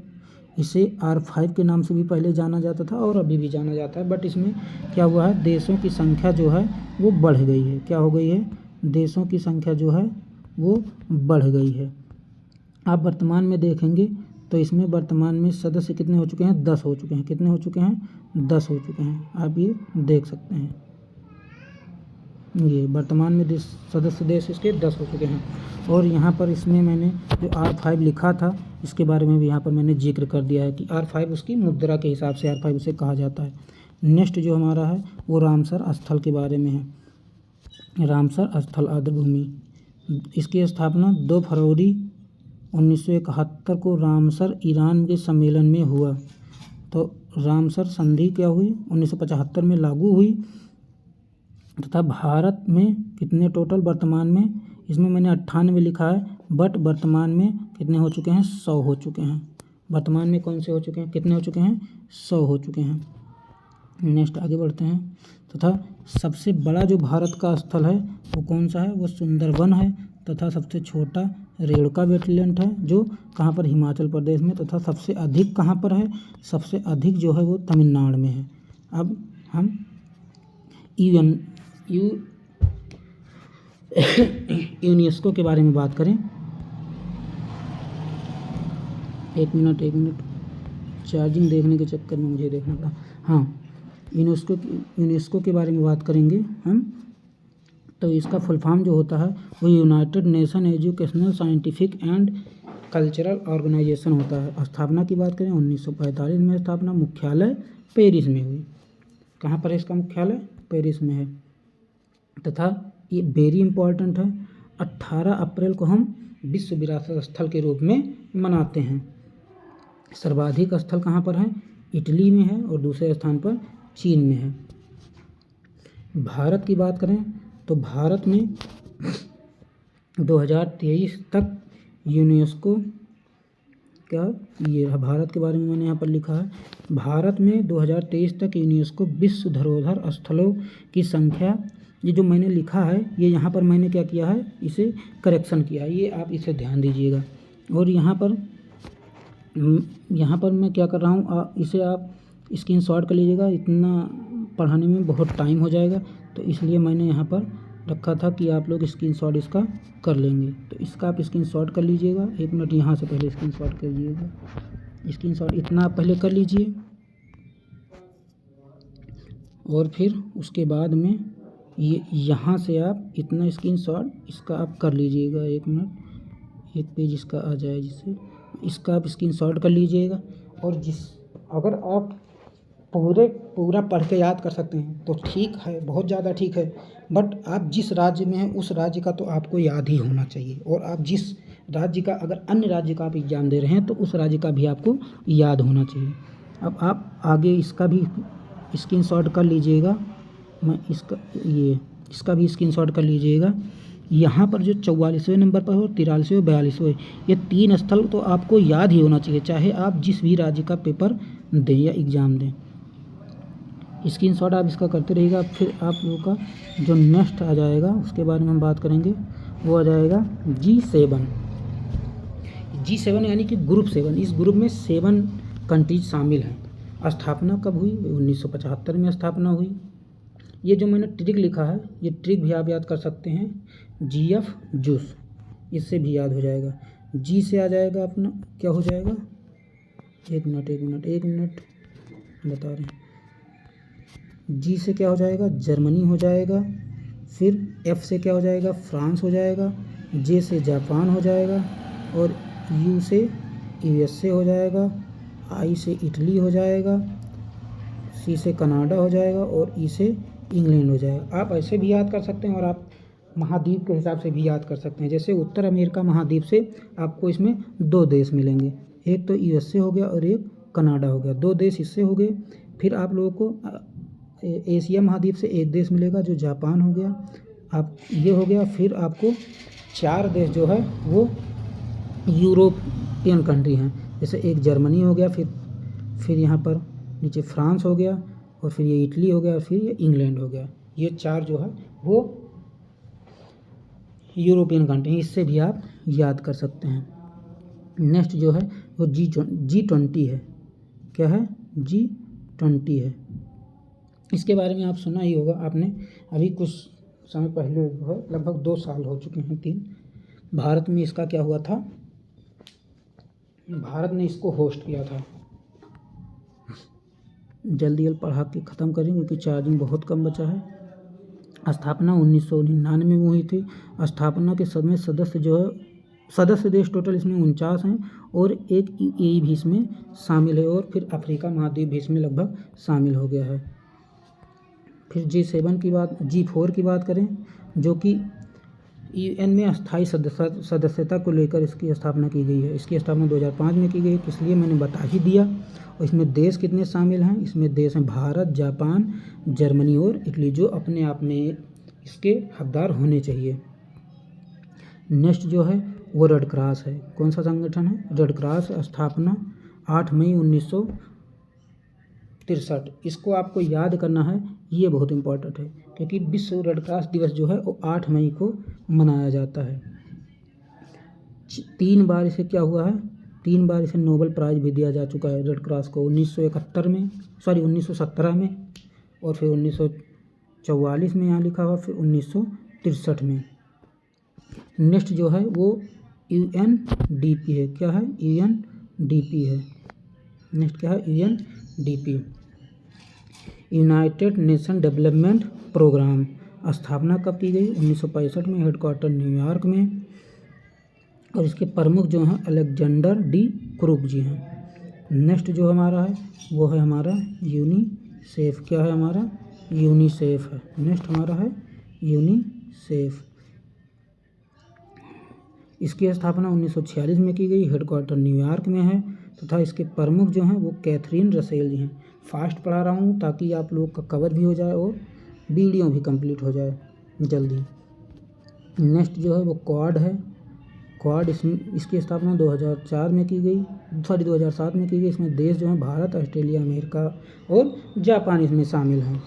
[SPEAKER 1] इसे R5 के नाम से भी पहले जाना जाता था और अभी भी जाना जाता है, बट इसमें क्या हुआ है? देशों की संख्या जो है वो बढ़ गई है। क्या हो गई है? देशों की संख्या जो है वो बढ़ गई है। आप वर्तमान में देखेंगे तो इसमें वर्तमान में सदस्य कितने हो चुके हैं? 10 हो चुके हैं। कितने हो चुके हैं? 10 हो चुके हैं। आप ये देख सकते हैं, ये वर्तमान में सदस्य देश इसके 10 हो चुके हैं। और यहाँ पर इसमें मैंने जो R5 लिखा था इसके बारे में भी यहाँ पर मैंने जिक्र कर दिया है कि R5 उसकी मुद्रा के हिसाब से R5 उसे कहा जाता है। नेक्स्ट जो हमारा है वो रामसर स्थल के बारे में है। रामसर स्थल आर्द्रभूमि, इसकी स्थापना 2 फरवरी 1971 को रामसर ईरान के सम्मेलन में हुआ। तो रामसर संधि क्या हुई? 1975 में लागू हुई। तथा भारत में कितने टोटल वर्तमान में? इसमें मैंने 98 लिखा है, बट वर्तमान में कितने हो चुके हैं? 100 हो चुके हैं। वर्तमान में कौन से हो चुके हैं? कितने हो चुके हैं? 100 हो चुके हैं। नेक्स्ट आगे बढ़ते हैं। तथा सबसे बड़ा जो भारत का स्थल है वो कौन सा है? वो सुंदरवन है। तथा सबसे छोटा रेणुका वेटलैंड है, जो कहाँ पर? हिमाचल प्रदेश में। तथा सबसे अधिक कहाँ पर है? सबसे अधिक जो है वो तमिलनाडु में है। अब हम यूनेस्को के बारे में बात करें। एक मिनट, चार्जिंग देखने के चक्कर में मुझे देखना था। हाँ, यूनेस्को के बारे में बात करेंगे हम, तो इसका फुल फॉर्म जो होता है वो united nation educational scientific and cultural organisation होता है। स्थापना की बात करें 1945 में स्थापना, मुख्यालय पेरिस में हुई। कहाँ पर है इसका मुख्यालय? पेरिस में है। तथा ये वेरी इम्पोर्टेंट है, 18 अप्रैल को हम विश्व विरासत स्थल के रूप में मनाते हैं। सर्वाधिक स्थल कहाँ पर है? इटली में है और दूसरे स्थान पर चीन में है। भारत की बात करें तो भारत में 2023 तक यूनेस्को क्या, ये भारत के बारे में मैंने यहाँ पर लिखा है, भारत में 2023 तक यूनेस्को विश्व धरोहर स्थलों की संख्या, ये जो मैंने लिखा है ये यहाँ पर मैंने क्या किया है, इसे करेक्शन किया है, ये आप इसे ध्यान दीजिएगा। और यहाँ पर मैं क्या कर रहा हूँ, इसे आप स्क्रीनशॉट कर लीजिएगा, इतना पढ़ाने में बहुत टाइम हो जाएगा, तो इसलिए मैंने यहाँ पर रखा था कि आप लोग स्क्रीनशॉट इसका कर लेंगे। तो इसका आप स्क्रीनशॉट कर लीजिएगा, 1 मिनट यहाँ से पहले स्क्रीनशॉट कर लीजिएगा, स्क्रीनशॉट इतना आप पहले कर लीजिए और फिर उसके बाद में ये यहाँ से आप इतना स्क्रीनशॉट इसका आप कर लीजिएगा। 1 मिनट, एक पेज इसका आ जाए जिससे इसका आप स्क्रीनशॉट कर लीजिएगा। और अगर आप पूरा पढ़ के याद कर सकते हैं तो ठीक है, बहुत ज़्यादा ठीक है, बट आप जिस राज्य में हैं उस राज्य का तो आपको याद ही होना चाहिए। और आप जिस राज्य का, अगर अन्य राज्य का आप एग्ज़ाम दे रहे हैं तो उस राज्य का भी आपको याद होना चाहिए। अब आप आगे इसका भी स्क्रीनशॉट कर लीजिएगा, मैं इसका भी स्क्रीनशॉट कर लीजिएगा। यहाँ पर जो 44वें नंबर पर हो, 43वें, 42वें, ये 3 स्थल तो आपको याद ही होना चाहिए, चाहे आप जिस भी राज्य का पेपर दें या एग्ज़ाम दें। स्क्रीनशॉट आप इसका करते रहिएगा। फिर आप लोगों का जो नेक्स्ट आ जाएगा उसके बारे में हम बात करेंगे, वो आ जाएगा G7 यानी कि ग्रुप 7। इस ग्रुप में 7 कंट्रीज शामिल हैं। स्थापना कब हुई? 1975 में स्थापना हुई। ये जो मैंने ट्रिक लिखा है, ये ट्रिक भी आप याद कर सकते हैं, GF जूस, इससे भी याद हो जाएगा। जी से आ जाएगा अपना, क्या हो जाएगा, एक मिनट बता रहे हैं। जी से क्या हो जाएगा? जर्मनी हो जाएगा। फिर F से क्या हो जाएगा? फ्रांस हो जाएगा। J से जापान हो जाएगा और U से USA हो जाएगा। I से इटली हो जाएगा। C से कनाडा हो जाएगा और E से इंग्लैंड हो जाएगा। आप ऐसे भी याद कर सकते हैं और आप महाद्वीप के हिसाब से भी याद कर सकते हैं। जैसे उत्तर अमेरिका महाद्वीप से आपको इसमें 2 देश मिलेंगे, एक तो USA हो गया और एक कनाडा हो गया, 2 देश इससे हो गए। फिर आप लोगों को एशिया महाद्वीप से 1 देश मिलेगा जो जापान हो गया, आप ये हो गया। फिर आपको 4 देश जो है वो यूरोपियन कंट्री हैं, जैसे एक जर्मनी हो गया, फिर यहाँ पर नीचे फ्रांस हो गया और फिर ये इटली हो गया और फिर ये इंग्लैंड हो गया। ये 4 जो है वो यूरोपियन कंट्री, इससे भी आप याद कर सकते हैं। नेक्स्ट जो है वो G20 है। क्या है? G20 है। इसके बारे में आप सुना ही होगा आपने, अभी कुछ समय पहले जो है, लगभग 2 साल हो चुके हैं, 3। भारत में इसका क्या हुआ था, भारत ने इसको होस्ट किया था। जल्दी पढ़ा के ख़त्म करें क्योंकि चार्जिंग बहुत कम बचा है। स्थापना 1999 में हुई थी। स्थापना के समय सदस्य देश टोटल इसमें 49 हैं और एक UAE भी इसमें शामिल है और फिर अफ्रीका महाद्वीप भी इसमें लगभग शामिल हो गया है। फिर G4 की बात करें, जो कि UN में अस्थायी सदस्यता को लेकर इसकी स्थापना की गई है। इसकी स्थापना 2005 में की गई, इसलिए मैंने बता ही दिया। और इसमें देश कितने शामिल हैं? इसमें देश हैं भारत, जापान, जर्मनी और इटली, जो अपने आप में इसके हकदार होने चाहिए। नेक्स्ट जो है वो रेड क्रॉस है। कौन सा संगठन है? Red cross. स्थापना 8 मई 1963। इसको आपको याद करना है, ये बहुत इंपॉर्टेंट है क्योंकि विश्व रेड क्रॉस दिवस जो है वो 8 मई को मनाया जाता है। 3 बार इसे क्या हुआ है, 3 बार इसे नोबेल प्राइज़ भी दिया जा चुका है रेड क्रॉस को। 1917 में और फिर 1944 में यहाँ लिखा हुआ, फिर 1963 में। नेक्स्ट जो है वो UNDP है। क्या है? UNDP है। नेक्स्ट क्या है? UNDP। United nation development programme. स्थापना कब की गई? 1965 में। हेडक्वार्टर न्यूयॉर्क में। और इसके प्रमुख जो हैं अलेक्जेंडर डी क्रूक जी हैं। नेक्स्ट जो हमारा है वो है हमारा यूनिसेफ। क्या है हमारा? यूनिसेफ है। नेक्स्ट हमारा है यूनिसेफ। इसकी स्थापना 1946 में की गई। हेडक्वार्टर न्यूयॉर्क में है तथा इसके प्रमुख जो हैं वो कैथरीन रसेल जी हैं। फास्ट पढ़ा रहा हूँ ताकि आप लोग का कवर भी हो जाए और वीडियो भी कंप्लीट हो जाए जल्दी। नेक्स्ट जो है वो क्वाड है। क्वाड इसकी स्थापना 2004 में की गई, 2007 में की गई। इसमें देश जो हैं भारत, ऑस्ट्रेलिया, अमेरिका और जापान इसमें शामिल हैं।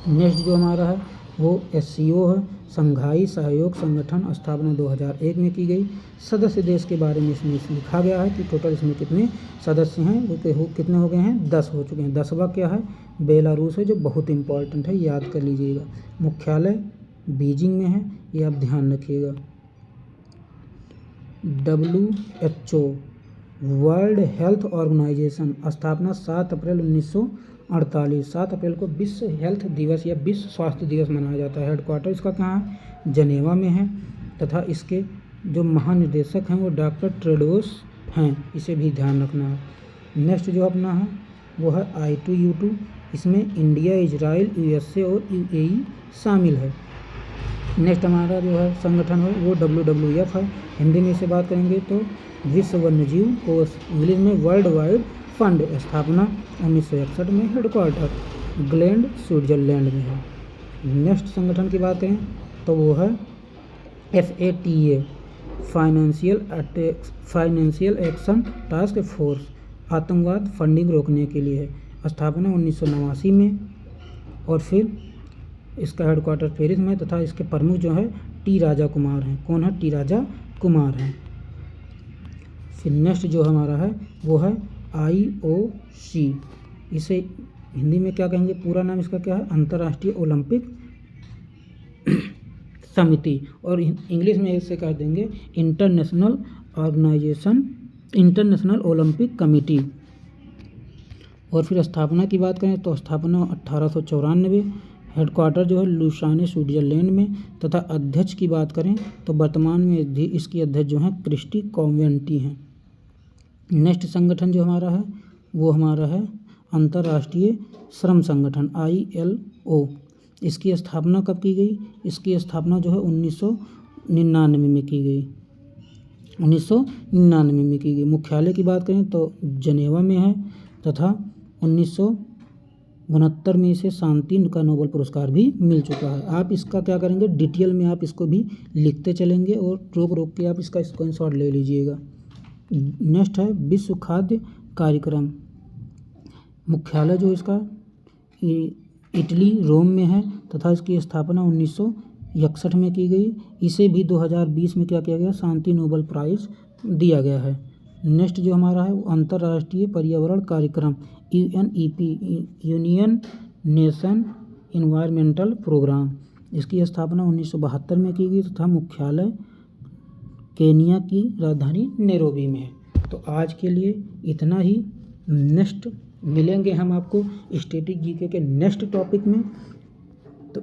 [SPEAKER 1] नेक्स्ट जो हमारा है वो SCO है, संघाई सहयोग संगठन। स्थापना 2001 में की गई। सदस्य देश के बारे में इसमें लिखा गया है कि टोटल इसमें कितने सदस्य हैं, वो कितने हो गए हैं? 10 हो चुके हैं। 10वां क्या है? बेलारूस है, जो बहुत इंपॉर्टेंट है, याद कर लीजिएगा। मुख्यालय बीजिंग में है, ये आप ध्यान रखिएगा। WHO world health organisation. स्थापना 7 अप्रैल 1948। 7 अप्रैल को विश्व हेल्थ दिवस या विश्व स्वास्थ्य दिवस मनाया जाता है। हेडक्वार्टर इसका कहाँ है? जनेवा में है तथा इसके जो महानिदेशक हैं वो डॉक्टर टेड्रोस हैं, इसे भी ध्यान रखना है। नेक्स्ट जो अपना है वो है I2U2। इसमें इंडिया, इजराइल, USA और UAE शामिल है। नेक्स्ट हमारा जो है संगठन है वो WWF है। हिंदी में इसे बात करेंगे तो विश्व वन्यजीव कोष, इंग्लिश में वर्ल्ड वाइड फंड। स्थापना 1961 में। हेडक्वार्टर ग्लैंड, स्विट्जरलैंड में है। नेक्स्ट संगठन की बात करें तो वो है FATA financial action task force. आतंकवाद फंडिंग रोकने के लिए है। स्थापना 1989 में। और फिर इसका हेडक्वार्टर पेरिस में तथा इसके प्रमुख जो है T राजा कुमार हैं। कौन है? T राजा कुमार हैं। फिर नेक्स्ट जो हमारा है वो है IOC। इसे हिंदी में क्या कहेंगे? पूरा नाम इसका क्या है? अंतर्राष्ट्रीय ओलंपिक समिति। और इंग्लिश में इसे कह देंगे इंटरनेशनल ओलंपिक कमेटी। और फिर स्थापना की बात करें तो स्थापना 1894। हेडक्वार्टर जो है लुसाने, स्विट्जरलैंड में। तथा अध्यक्ष की बात करें तो वर्तमान में इसकी अध्यक्ष जो हैं क्रिस्टी कॉन्वेंटी हैं। नेक्स्ट संगठन जो हमारा है वो हमारा है अंतर्राष्ट्रीय श्रम संगठन ILO। इसकी स्थापना कब की गई? इसकी स्थापना जो है 1999 में की गई। 1999 में की गई। मुख्यालय की बात करें तो जनेवा में है तथा 1969 में इसे शांति का नोबेल पुरस्कार भी मिल चुका है। आप इसका क्या करेंगे? डिटेल में आप इसको भी लिखते चलेंगे और रोक के आप इसका स्क्रीनशॉट ले लीजिएगा। नेक्स्ट है विश्व खाद्य कार्यक्रम। मुख्यालय जो इसका इटली, रोम में है तथा इसकी स्थापना 1961 में की गई। इसे भी 2020 में क्या किया गया? शांति नोबेल प्राइज़ दिया गया है। नेक्स्ट जो हमारा है वो अंतर्राष्ट्रीय पर्यावरण कार्यक्रम UNEP, union nation environmental programme. इसकी स्थापना 1972 में की गई तथा मुख्यालय केनिया की राजधानी नैरोबी में है। तो आज के लिए इतना ही। नेक्स्ट मिलेंगे हम आपको स्टैटिक जीके के नेक्स्ट टॉपिक में। तो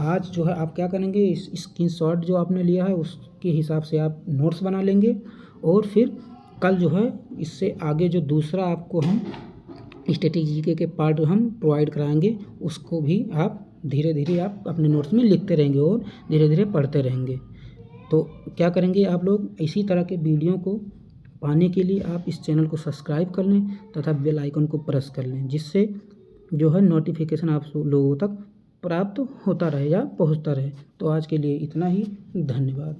[SPEAKER 1] आज जो है आप क्या करेंगे? इस स्क्रीनशॉट जो आपने लिया है उसके हिसाब से आप नोट्स बना लेंगे और फिर कल जो है इससे आगे जो दूसरा आपको हम स्टैटिक जीके के पार्ट हम प्रोवाइड कराएंगे उसको भी आप धीरे धीरे आप अपने नोट्स में लिखते रहेंगे और धीरे धीरे पढ़ते रहेंगे। तो क्या करेंगे आप लोग? इसी तरह के वीडियो को पाने के लिए आप इस चैनल को सब्सक्राइब कर लें तथा बेल आइकन को प्रेस कर लें, जिससे जो है नोटिफिकेशन आप लोगों तक प्राप्त होता रहे या पहुंचता रहे। तो आज के लिए इतना ही। धन्यवाद।